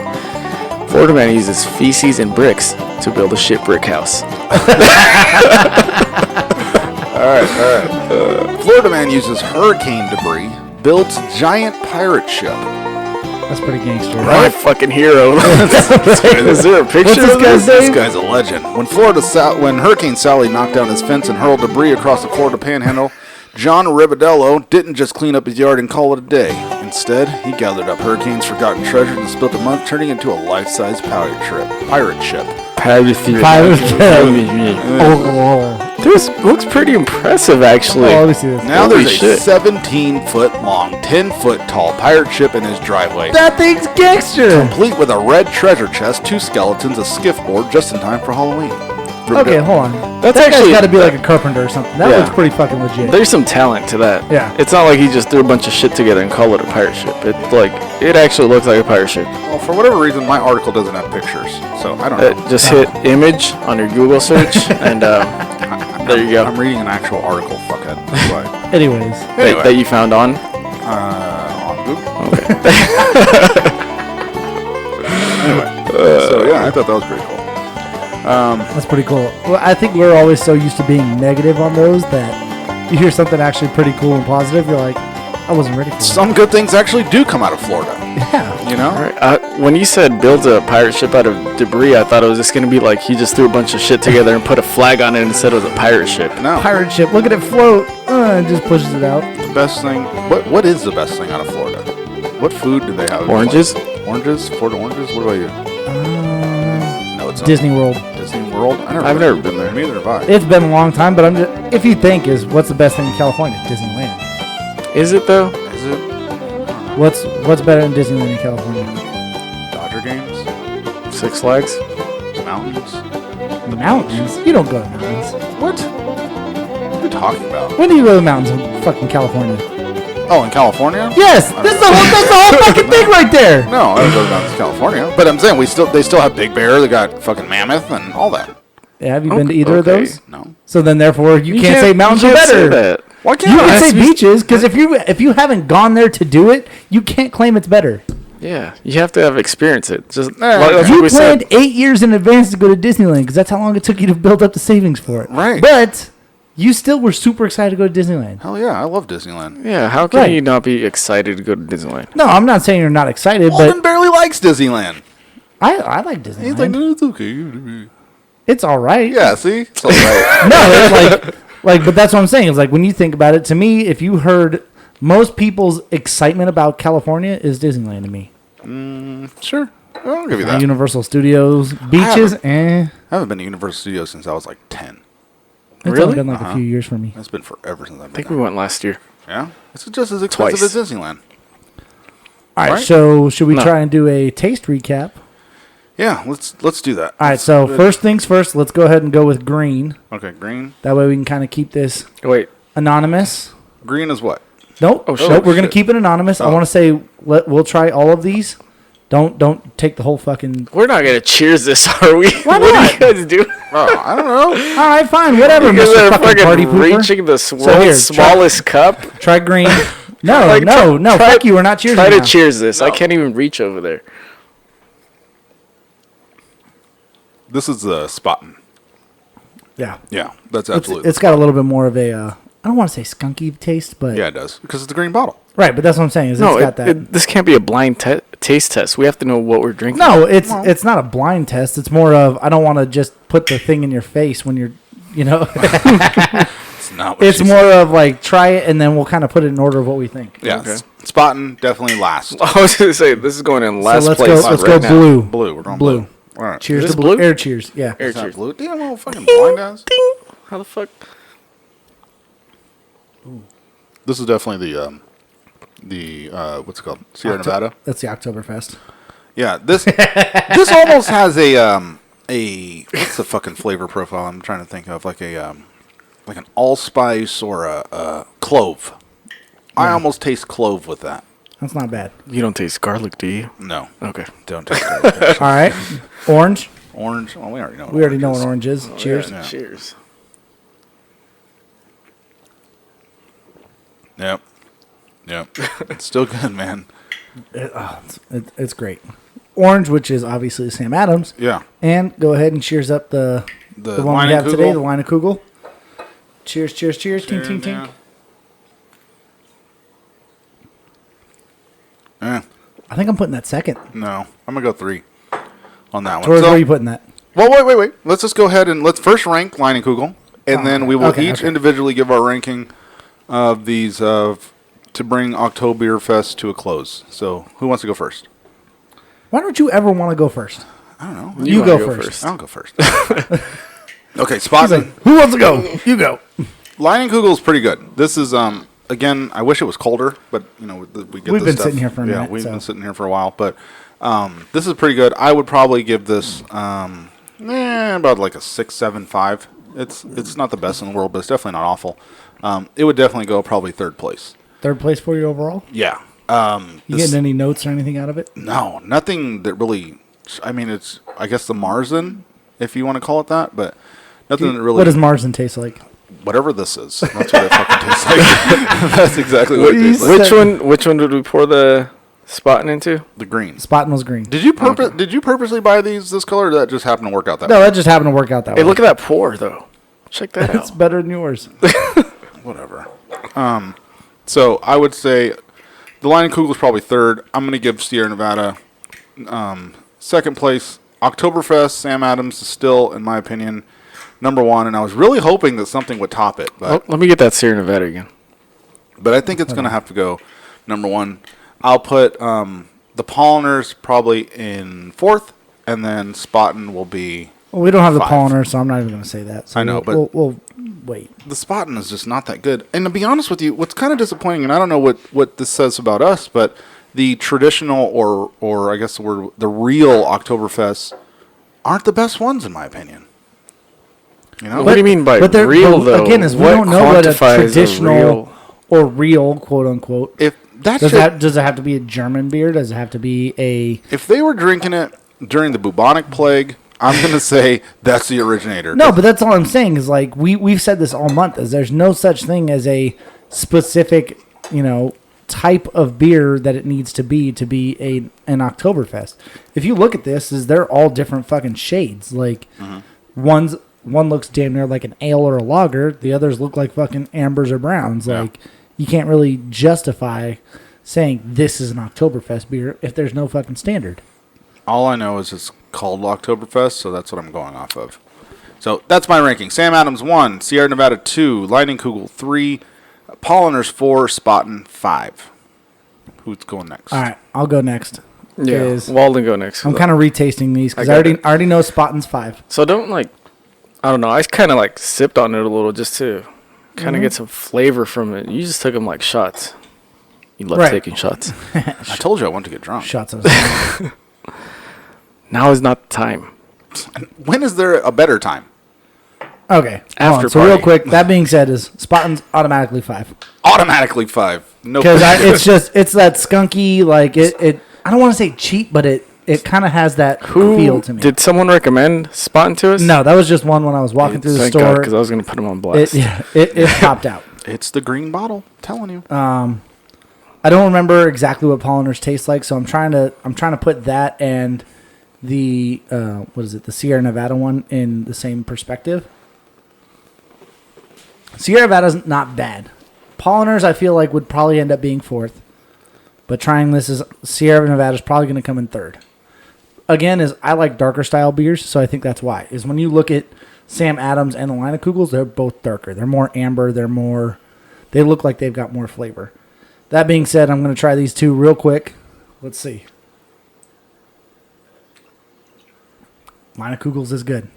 Florida man uses feces and bricks to build a shit brick house. All right. Florida man uses hurricane debris, builds giant pirate ship. That's pretty gangster. My fucking hero. Is there a picture What's this of guy's this? name? This guy's a legend. When Hurricane Sally knocked down his fence and hurled debris across the Florida Panhandle, John Ribadello didn't just clean up his yard and call it a day. Instead, he gathered up Hurricane's forgotten treasures and spent a month turning into a life-size pirate ship. This looks pretty impressive, actually. Oh, let me see this. Now Holy there's shit. a 17-foot-long, 10-foot-tall pirate ship in his driveway. That thing's gangster. Complete with a red treasure chest, 2 skeletons, a skiff board, just in time for Halloween. Okay, hold on. That's that actually- guy's got to be like a carpenter or something. That Yeah. looks pretty fucking legit. There's some talent to that. Yeah. It's not like he just threw a bunch of shit together and called it a pirate ship. It actually looks like a pirate ship. Well, for whatever reason, my article doesn't have pictures, so I don't know. Just hit image on your Google search, and there you go. I'm reading an actual article, fuckhead. That's why. Anyways, Anyway. That you found on. On Anyway, so yeah, I thought that was pretty cool. That's pretty cool. Well, I think we're always so used to being negative on those that you hear something actually pretty cool and positive, you're like, I wasn't ready for that. Some good things actually do come out of Florida. Yeah. You know? Right. When you said build a pirate ship out of debris, I thought it was just gonna be like he just threw a bunch of shit together and put a flag on it and said it was a pirate ship. No. Pirate ship. Look at it float. And just pushes it out. The best thing. What is the best thing out of Florida? What food do they have? Oranges? Oranges? Florida oranges? What about you? No, it's not. Disney World. Disney World? I've never been there. Neither have I. It's been a long time, but I'm just, if you think is what's the best thing in California? Disneyland. Is it though? Is it? What's better than Disneyland in California? Dodger games? Six Flags? Mountains? Mountains? You don't go to mountains. What? What are you talking about? When do you go to the mountains in fucking California? Oh, in California? Yes, that's the whole fucking thing right there. No, I don't go to mountains in California. But I'm saying they still have Big Bear. They got fucking Mammoth and all that. Yeah, have you been to either of those? No. So then, therefore, you can't say mountains are better. Say that. Why can't You I? can say beaches because if you haven't gone there to do it, you can't claim it's better. Yeah, you have to have experienced it. Just That's You planned 8 years in advance to go to Disneyland because that's how long it took you to build up the savings for it. Right. But you still were super excited to go to Disneyland. Hell yeah, I love Disneyland. Yeah, how can Right. you not be excited to go to Disneyland? No, I'm not saying you're not excited, Walden but barely likes Disneyland. I like Disneyland. He's like, no, it's okay. It's all right. Yeah, see? It's all right. No, it's like, but that's what I'm saying. It's like when you think about it, to me, if you heard most people's excitement about California is Disneyland to me. Sure. I'll give you that. Universal Studios, beaches, I haven't been to Universal Studios since I was like 10. It's Really? only been like a few years for me. It's been forever since I've I been think there. we went last year. Yeah? It's just as expensive Twice. as Disneyland. All right, Right? so should we No. try and do a taste recap? Yeah, let's do that. All right, so first things first, let's go ahead and go with green. Okay, green. That way we can kind of keep this Wait, Green is anonymous. what? Green is what? Nope. Oh, shit. Nope. We're gonna Shit. keep it anonymous. I Oh. want to say we'll try all of these. Don't take the whole fucking. we're not gonna cheers this, are we? Why What not? do you guys do? Oh, I don't know. All right, fine, whatever, You guys Mr. are Fucking Party fucking Pooper. reaching the So world's here, smallest cup. Try green. No, Like, no, no. try- Fuck you. We're not cheering. Try to now. cheers this. I No. can't even reach over there. This is Spaten. Yeah. Yeah, that's absolutely. It's got a little bit more of a. I don't want to say skunky taste, but yeah, it does. Because it's a green bottle. right. But that's what I'm saying. Is No, it's got that. this can't be a blind taste test. We have to know what we're drinking. No, it's not a blind test. It's more of I don't want to just put the thing in your face when you're, you know. It's not what It's she more said. of like try it and then we'll kind of put it in order of what we think. Yeah, Okay. Spaten definitely last. I was gonna say this is going in last so let's place. go. Let's right go now. blue. Blue. We're going Blue. blue. All right. Cheers Is to this blue. blue? Air cheers. Yeah. Air Is that cheers. blue? Damn, little fucking blind ass. Ding. How the fuck? This is definitely the what's it called? Sierra Nevada. That's the Octoberfest. Yeah, this almost has a what's the fucking flavor profile I'm trying to think of, like an allspice or a clove. I almost taste clove with that. That's not bad. You don't taste garlic, do you? No, Okay. don't taste that. All right. Orange. Orange. Well, we already know. We already know is. what orange is. Cheers. Yeah. Cheers. Yep. Yep. It's still good, man. It's great. Orange, which is obviously Sam Adams. Yeah. And go ahead and cheers up the one Line we and have today, Kugel. the line of Kugel. Cheers, cheers, cheers. Ting, ting, ting. Yeah. Eh, I think I'm putting that second. no, I'm gonna go 3 on that one. Torres, So- where are you putting that? Well, wait. Let's just go ahead and let's first rank Line and Kugel, and then we will Okay, each okay. individually give our ranking of these to bring OctoBEERfest to a close. So, who wants to go first? Why don't you ever want to go first? I don't know. You wanna go first. I'll go first. Okay, Spaten. Who wants to go? You go. Line and Kugel is pretty good. This is again. I wish it was colder, but you know we get. We've this been stuff. sitting here for a yeah, minute, we've so. been sitting here for a while, but this is pretty good. I would probably give this about like a 6, 7, 5. It's not the best in the world, but it's definitely not awful. It would definitely go probably 3rd place. Third place for you overall? Yeah. You getting any notes or anything out of it? No, nothing that really. I mean, it's I guess the Marzen, if you want to call it that, but nothing that really. What does Marzen taste like? whatever this is. That's what it fucking tastes like. That's exactly what it tastes like. Which one did we pour the Spaten into? The green. Spaten was green. Did you purposely buy this color, or did that just happen to work out that No, way? that just happened to work out that way. Hey, look at that pour, though. Check that It's out. better than yours. Whatever. So I would say the Leinenkugel is probably third. I'm going to give Sierra Nevada second place. Octoberfest, Sam Adams is still, in my opinion, number one. And I was really hoping that something would top it. But Let me get that Sierra Nevada again. But I think it's going to have to go number one. I'll put the Polliners probably in fourth, and then Spaten will be. Well, we don't have the five. Polliner, so I'm not even going to say that. So I know, but we'll wait. The Spaten is just not that good. And to be honest with you, what's kind of disappointing, and I don't know what this says about us, but the traditional or I guess the real Oktoberfest aren't the best ones in my opinion. You know, What do you mean by real, though? Again, is we What don't know what a quantifies a traditional or real, quote unquote. if that's Does it have to be a German beer? Does it have to be a? if they were drinking it during the bubonic plague, I'm going to say that's the originator. No, but that's all I'm saying is like we've said this all month is there's no such thing as a specific, type of beer that it needs to be an Oktoberfest. If you look at this, they're all different fucking shades. Like one looks damn near like an ale or a lager, the others look like fucking ambers or browns. Yeah. Like you can't really justify saying this is an Oktoberfest beer if there's no fucking standard. All I know is it's called Oktoberfest, so that's what I'm going off of. So that's my ranking. Sam Adams 1, Sierra Nevada 2, Leinenkugel 3, Polliners 4, Spaten 5. Who's going next? All right, I'll go next. Yeah, 'Cause Walden go next. I'm kind of retasting these because I I got already know Spaten's 5. So don't I don't know. I kind of sipped on it a little just to kind of get some flavor from it. You just took them like shots. You love Right. taking shots. I told you I want to get drunk. Shots of Now is not the time. When is there a better time? Okay. After hold on. So real party. quick, that being said, is Spaten's automatically 5 Automatically 5. No, because it's that skunky it. I don't want to say cheap, but it kind of has that feel to me. Did someone recommend Spaten to us? No, that was just one when I was walking through the Thank store. because I was going to put them on blast. It popped out. it's the green bottle. I'm telling you. I don't remember exactly what polliners taste like, so I'm trying to put that and the the Sierra Nevada one in the same perspective. Sierra Nevada's not bad. Polliners I feel like would probably end up being 4th, but trying this is Sierra Nevada's probably going to come in 3rd. Again, is I like darker style beers, so I think that's why. Is when you look at Sam Adams and the Leinenkugels, they're both darker. They're more amber. They look like they've got more flavor. That being said, I'm going to try these two real quick. Let's see. Leinenkugels is good.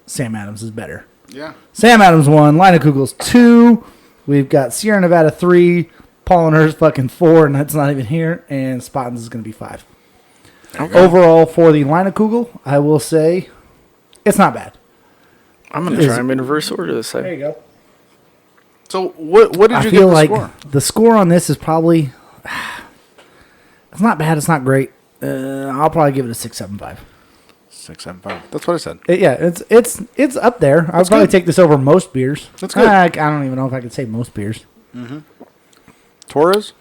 Sam Adams is better. Yeah. Sam Adams 1, Leinenkugels 2. We've got Sierra Nevada 3, Polliners fucking 4, and that's not even here. And Spaten's is going to be 5. Overall, for the Leinenkugel, I will say it's not bad. I'm going to try them in reverse order this time. There you go. So what did I you feel get the like score? the score on this is probably it's not bad. It's not great. I'll probably give it a 6.75. 6.75. That's what I said. It's up there. I would probably take this over most beers. That's good. I don't even know if I could say most beers. Torres?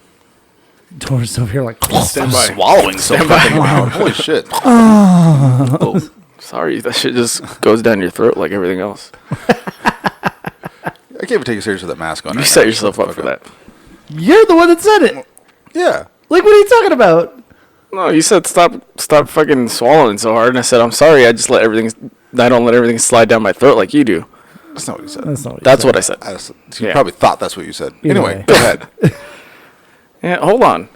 Torres over here like Stand by. Swallowing so fucking loud. Holy shit. Oh, sorry, that shit just goes down your throat like everything else. I can't even take you serious with that mask on. You right set now. yourself up for that. You're the one that said it. Yeah. Like, what are you talking about? No, you said stop fucking swallowing so hard, and I said I'm sorry. I don't let everything slide down my throat like you do. That's not what you said. That's not what That's what I said. You Yeah. probably thought that's what you said. Either Anyway, way. go ahead. Yeah, hold on.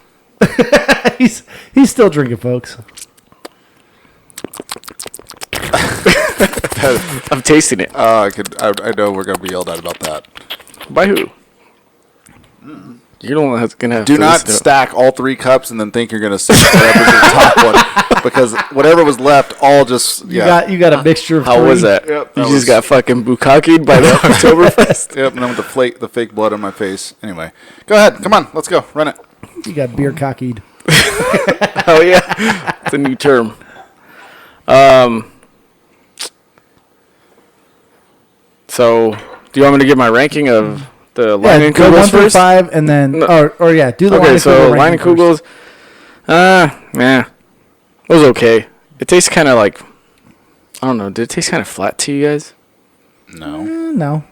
he's still drinking, folks. I'm tasting it. I know we're going to be yelled at about that. By who? You're the one that's gonna have Do to not listen to it. stack all 3 cups and then think you're going to sip whatever's in the top one. Because whatever was left, all just, yeah. You got a mixture of How three. was that? Yep, You that just was- got fucking bukakied by the Octoberfest. Yep, and then with the fake blood on my face. Anyway, go ahead. Come on, let's go. Run it. You got beer cockied. Oh yeah, it's a new term. So, do you want me to give my ranking of the Yeah, Line go 1 Kugels through first? 5, and then do the Okay, so Line ranking Kugels, it was okay. It tastes kind of like, I don't know. Did it taste kind of flat to you guys? No. No.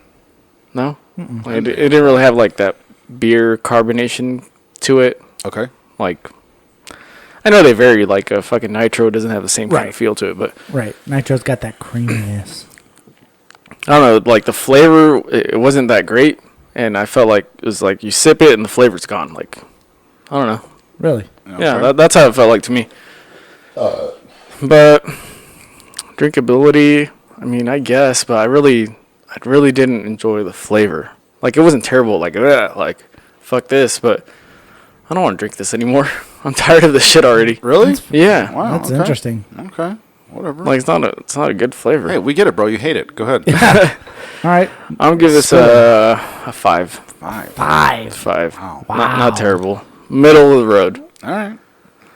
No, like, it didn't really have like that beer carbonation to it. Okay. Like, I know they vary. Like a fucking nitro doesn't have the same kind Right. of feel to it, but Right. Nitro's got that creaminess. I don't know. Like the flavor, it wasn't that great, and I felt like it was like you sip it and the flavor's gone. Like, I don't know. Really? Yeah, that's how it felt like to me. But drinkability, I mean, I guess, but I really didn't enjoy the flavor. Like, it wasn't terrible. Like, fuck this, but I don't want to drink this anymore. I'm tired of this shit already. Really? Yeah. Wow. That's okay. interesting. Okay. Whatever. Like, it's not a good flavor. Hey, we get it, bro. You hate it. Go ahead. All right. I'm gonna give this a 5. 5. 5. Wow. Not terrible. Middle of the road. All right.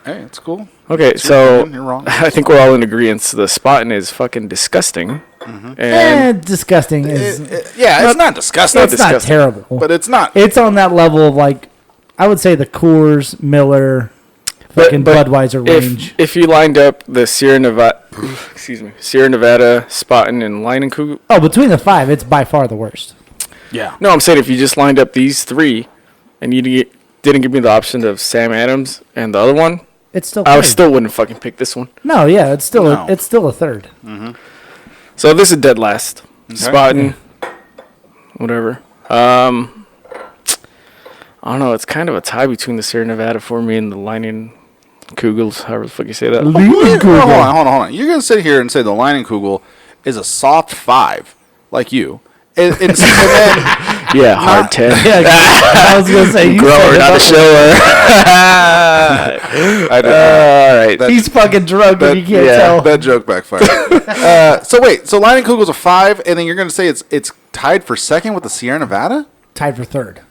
Hey, it's cool. Okay, It's your so opinion. You're wrong. I think we're all in agreement. The Spaten is fucking disgusting. And Disgusting is. Yeah, it's not disgusting. It's not disgusting. terrible. But it's not. It's on that level of like, I would say the Coors, Miller, fucking But Budweiser range. if you lined up the Sierra Nevada, Spaten, and Leinenkugel. Oh, between the 5, it's by far the worst. Yeah. No, I'm saying if you just lined up these 3, and you didn't give me the option of Sam Adams and the other one, It's still. I third. still wouldn't fucking pick this one. No, yeah, it's still No. it's still a third. So this is dead last. Okay. Spaten, whatever. I don't know. It's kind of a tie between the Sierra Nevada for me and the Leinenkugels, however the fuck you say that. Hold on. You're going to sit here and say the Leinenkugel is a soft 5, like you. And then, Yeah, hard 10. Yeah, I was gonna say you Grower, said it not a up- shower. I did All right. That- He's fucking drunk if you can't yeah. tell. that joke backfired. So wait, so Leinenkugel's a 5, and then you're going to say it's tied for second with the Sierra Nevada? Tied for third.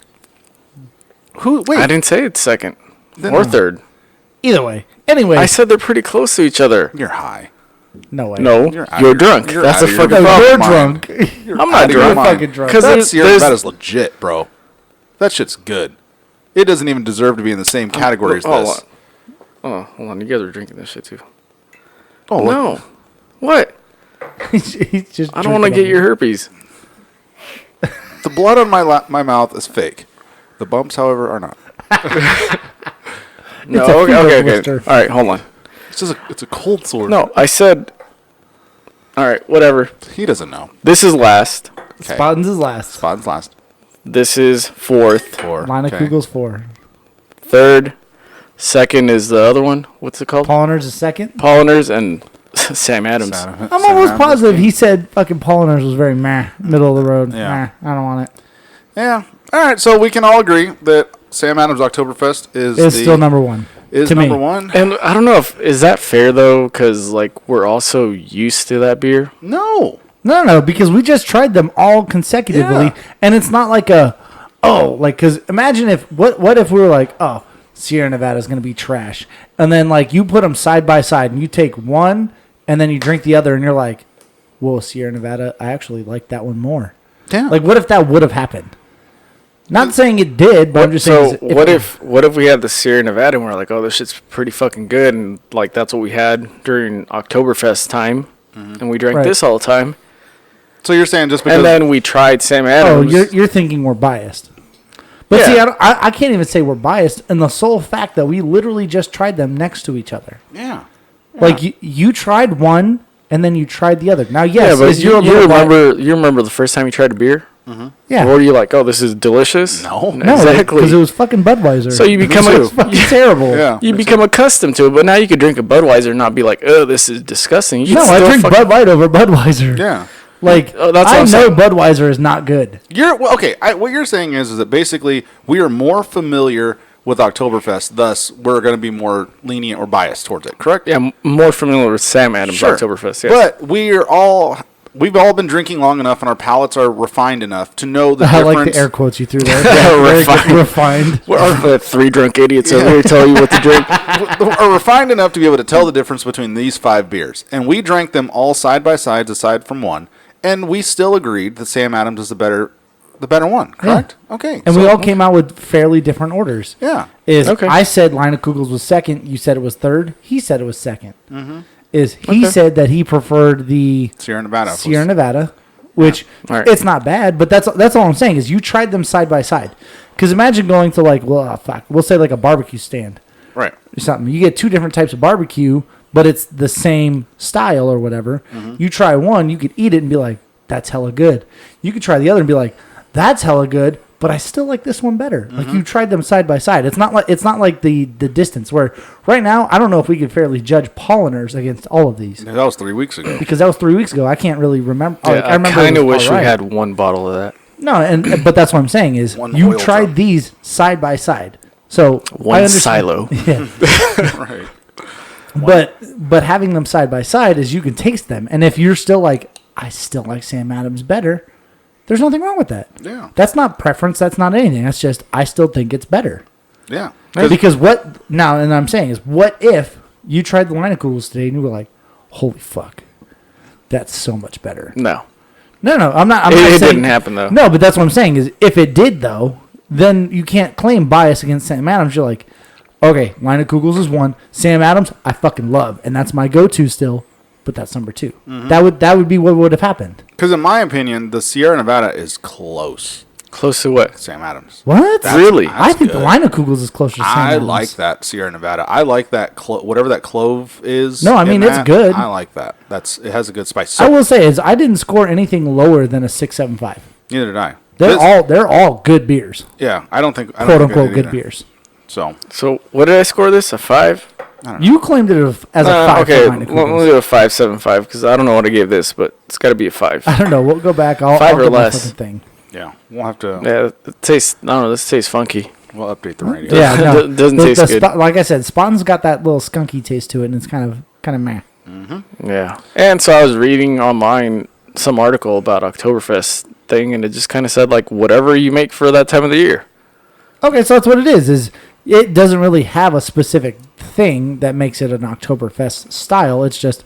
Who? Wait, I didn't say it's second Then- or third. Either way. Anyway, I said they're pretty close to each other. you're high. no way. No, You're out you're of your- drunk. you're That's out a of your fucking No, problem. you're mind. drunk. I'm Out not of your drunk. mind. Fucking drunk. Because That Sierra there's Nevada's legit, bro. That shit's good. It doesn't even deserve to be in the same category as this. Oh, hold on. You guys are drinking this shit too. Oh, look. No. What? He's just I don't want to drinking get your herpes. The blood on my mouth is fake. The bumps, however, are not. No, It's a okay, fever okay. blister. All right, hold on. It's a cold sore. No, I said. All right, whatever. He doesn't know. This is last. Okay. Spaten's is last. Spaten's last. This is fourth. 4. Line of Kugel's 4. Third. Second is the other one. What's it called? Polliners is second. Polliners and Sam Adams. I'm almost positive he said fucking Polliners was very meh, middle of the road. Yeah. Meh, I don't want it. Yeah. All right. So we can all agree that Sam Adams Oktoberfest It's still number 1. is to me. number 1. And I don't know if is that fair though, because like we're also used to that beer. No. No, because we just tried them all consecutively, Yeah. and it's not like because imagine if what if we were like, oh, Sierra Nevada's gonna be trash, and then like you put them side by side, and you take one, and then you drink the other, and you're like, whoa, Sierra Nevada, I actually like that one more. Yeah. Like, what if that would have happened? Not saying it did, but I'm just So saying. what if we had the Sierra Nevada and we're like, oh, this shit's pretty fucking good, and like that's what we had during Octoberfest time, and we drank Right. this all the time, So you're saying just because and then we tried Sam Oh, Adams. you're thinking we're biased. But Yeah. see, I can't even say we're biased in the sole fact that we literally just tried them next to each other. yeah. Like you tried one and then you tried the other. Now, yeah, yes, but is you your little remember the first time you tried a beer? yeah, Or were you like, oh, this is delicious? No. no, exactly. because it was fucking Budweiser. So you become it was fucking terrible. Yeah. you become accustomed to it, but now you could drink a Budweiser and not be like, oh, this is disgusting. You No, can I still drink fucking- Bud Light over Budweiser. Yeah. Like Oh, that's what I I'm know saying. Budweiser is not good. Okay. What you're saying is that basically we are more familiar with Oktoberfest, thus we're going to be more lenient or biased towards it. Correct? Yeah, more familiar with Sam Adams Sure. Oktoberfest. Yes. But we've all been drinking long enough, and our palates are refined enough to know the I difference. like the air quotes you threw there. Yeah, Very refined. good, refined. We're 3 drunk idiots over here telling you what to drink. are refined enough to be able to tell the difference between these 5 beers. And we drank them all side by side, aside from one. and we still agreed that Sam Adams is the better one. Correct? Yeah. Okay. And we all came out with fairly different orders. Yeah. I said Line of Kugels was second. You said it was third. He said it was second. Mm-hmm. He said that he preferred the Sierra Nevada. Which Right. it's not bad, but that's all I'm saying is you tried them side by side. Because imagine going to we'll say like a barbecue stand Right. or something. You get two different types of barbecue, but it's the same style or whatever. Mm-hmm. You try one, you could eat it and be like, that's hella good. You could try the other and be like, that's hella good, but I still like this one better. Like you tried them side by side. It's not like the distance where right now I don't know if we could fairly judge polliners against all of these. That was 3 weeks ago. Because that was 3 weeks ago. I can't really remember. Yeah, I remember kind it of was wish all right. we had one bottle of that. No, but that's what I'm saying is One you oil tried drum. these side by side. So I One understand- silo. Yeah. Right. But having them side by side is you can taste them, and if you're still like, I still like Sam Adams better, there's nothing wrong with that. Yeah. That's not preference. That's not anything. That's just I still think it's better. Yeah. Because what now? And I'm saying is, what if you tried the Line of Kugels today and you were like, holy fuck, that's so much better. No. No, I'm not. It saying, didn't happen, though. No, but that's what I'm saying is, if it did though, then you can't claim bias against Sam Adams. You're like, okay, Line of Kugels is one. Sam Adams, I fucking love, and that's my go-to still. But that's number 2. Mm-hmm. That would be what would have happened. Because in my opinion, the Sierra Nevada is close. Close to what? Sam Adams. What? Really? I think the good. Line of Kugels is closer to Sam I Adams. like that Sierra Nevada. I like that whatever that clove is. No, I mean, in it's that, good. I like that. It has a good spice. I So, will say is I didn't score anything lower than a 6.75. neither did I. They're all good beers, Yeah, I don't think I don't quote think I unquote did good either. beers. So what did I score this? A 5? You claimed it as a 5 Okay, for Line of we'll Kugels. do a 5.75 because I don't know what I gave this, but it's got to be a 5. I don't know. We'll go back. I'll 5 or get my less. fucking thing. yeah, we'll have to. Yeah, it tastes. I don't know. This tastes funky. We'll update the radio. Yeah, no. Doesn't taste good. Like I said, Spawn's got that little skunky taste to it, and it's kind of meh. Yeah. And so I was reading online some article about Octoberfest thing, and it just kind of said like whatever you make for that time of the year. Okay, so that's what it is. Is it doesn't really have a specific thing that makes it an Oktoberfest style. It's just,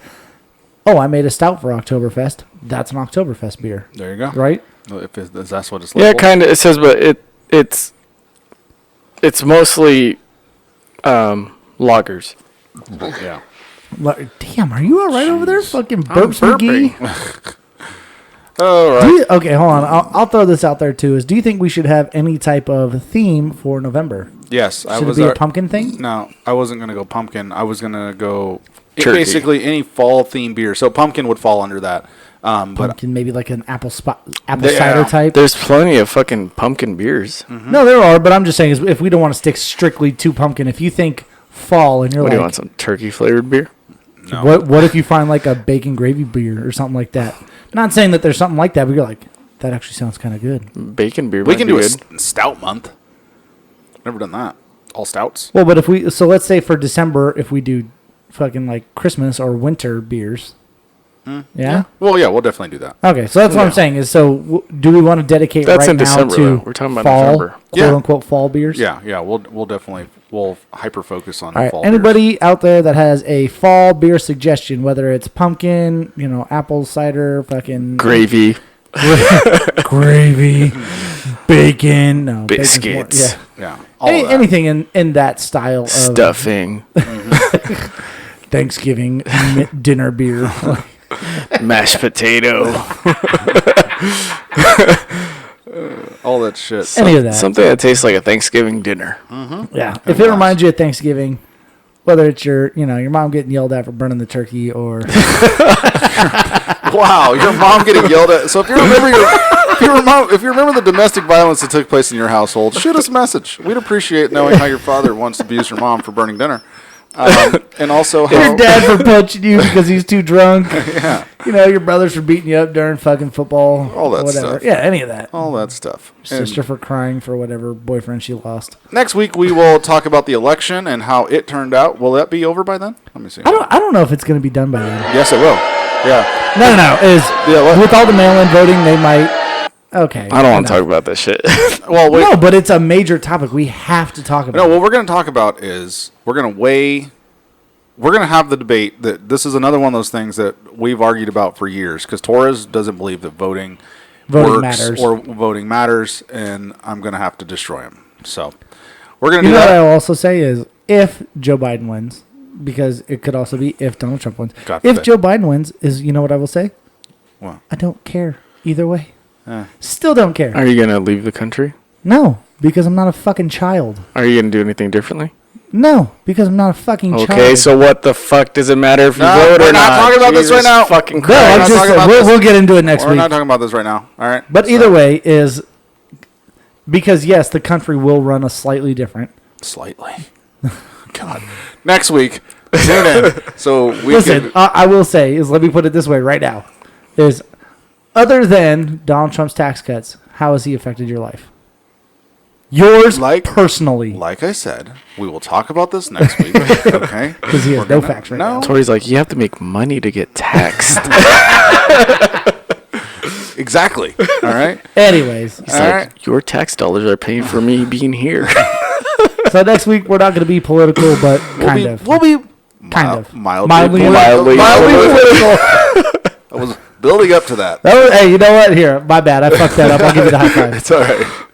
oh, I made a stout for Oktoberfest. That's an Oktoberfest beer, There you go. right? If that's what it's Yeah, labeled. kind of. It says, but it's mostly lagers. Yeah. Damn, are you all right over there? Fucking burps McGee. All right. Okay, hold on. I'll throw this out there too. Do you think we should have any type of theme for November? Yes, I Should was. it be a pumpkin thing? No, I wasn't gonna go pumpkin. I was gonna go Turkey. basically any fall themed beer. So pumpkin would fall under that. But Pumpkin, maybe like an apple Yeah. cider type. There's plenty of fucking pumpkin beers. No, there are, but I'm just saying is if we don't want to stick strictly to pumpkin, if you think fall and you're What do you like, want? Some turkey flavored beer? no. what if you find like a bacon gravy beer or something like that? Not saying that there's something like that, but you're like, that actually sounds kind of good. Bacon beer. We might can be do a good. stout month. Never done that. All stouts. Well, but let's say for December, if we do fucking like Christmas or winter beers, yeah. Well, yeah, we'll definitely do that. Okay, so that's what I'm saying is, so do we want to dedicate That's right in now December, to though. We're talking about fall, November. quote Yeah. unquote fall beers? Yeah, we'll definitely hyper focus on All right. fall. Anybody out there that has a fall beer suggestion, whether it's pumpkin, apple cider, fucking Gravy, gravy, bacon, no, bacon's more- biscuits, yeah. Yeah, all of that. Anything in that style of stuffing, Thanksgiving dinner beer. mashed potato. all that shit. Any of that. Something that tastes like a Thanksgiving dinner. Yeah. If it reminds you of Thanksgiving, whether it's your mom getting yelled at for burning the turkey or Wow, your mom getting yelled at. So if you remember the domestic violence that took place in your household, shoot us a message. We'd appreciate knowing how your father wants to abuse your mom for burning dinner, and also how your dad for punching you because he's too drunk. Yeah. Your brothers for beating you up during fucking football. All that whatever. stuff. Yeah, any of that. all that stuff. And Sister for crying for whatever boyfriend she lost. next week we will talk about the election and how it turned out. Will that be over by then? Let me see. I don't know if it's going to be done by then. Yes, it will. Yeah. No. With all the mail-in voting, they might. Okay. I don't want to talk about that shit. Well, wait. No, but it's a major topic. We have to talk about. No, what we're going to talk about is we're going to weigh we're going to have the debate that this is another one of those things that we've argued about for years, because Torres doesn't believe that voting works matters. or voting matters, and I'm going to have to destroy him. So we're going to You do know what that. I'll also say is if Joe Biden wins, because it could also be if Donald Trump wins. God If forbid. Joe Biden wins, is you know what I will say? What? I don't care either way. Eh. Still don't care. Are you going to leave the country? No, because I'm not a fucking child. Are you going to do anything differently? No, because I'm not a fucking child. Okay, so what the fuck does it matter if you No, vote we're or not not? talking about this right Jesus now. Fucking No, Christ. I'm not just, talking about we'll, this. we'll get into it next We're week. not talking about this right now. All right. But either way is because yes, the country will run a slightly different. Slightly. God. Next week, tune in. So we Listen, can. I will say is let me put it this way right now: is other than Donald Trump's tax cuts, how has he affected your life? Yours, personally, Like I said, we will talk about this next week. Okay. because he has no facts right now. Tori's like, you have to make money to get taxed. Exactly. All right. Anyways, He's All like, right. your tax dollars are paying for me being here. so next week we're not going to be political, but kind of. We'll be Kind of. mildly Mildly political. I was building up to that. Hey, you know what? Here, my bad. I fucked that up. I'll give you the high five. It's all right.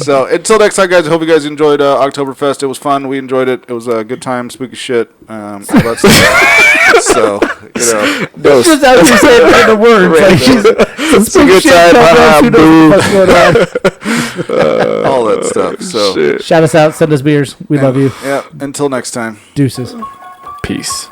So until next time, guys. I hope you guys enjoyed Octoberfest. It was fun. We enjoyed it. It was a good time. Spooky shit. All that stuff. So It's just out here saying random words. Like she's It's a good time. Who knows what's going on? all that stuff. So Shout us out. Send us beers. We love you. yeah. Until next time. Deuces. Peace.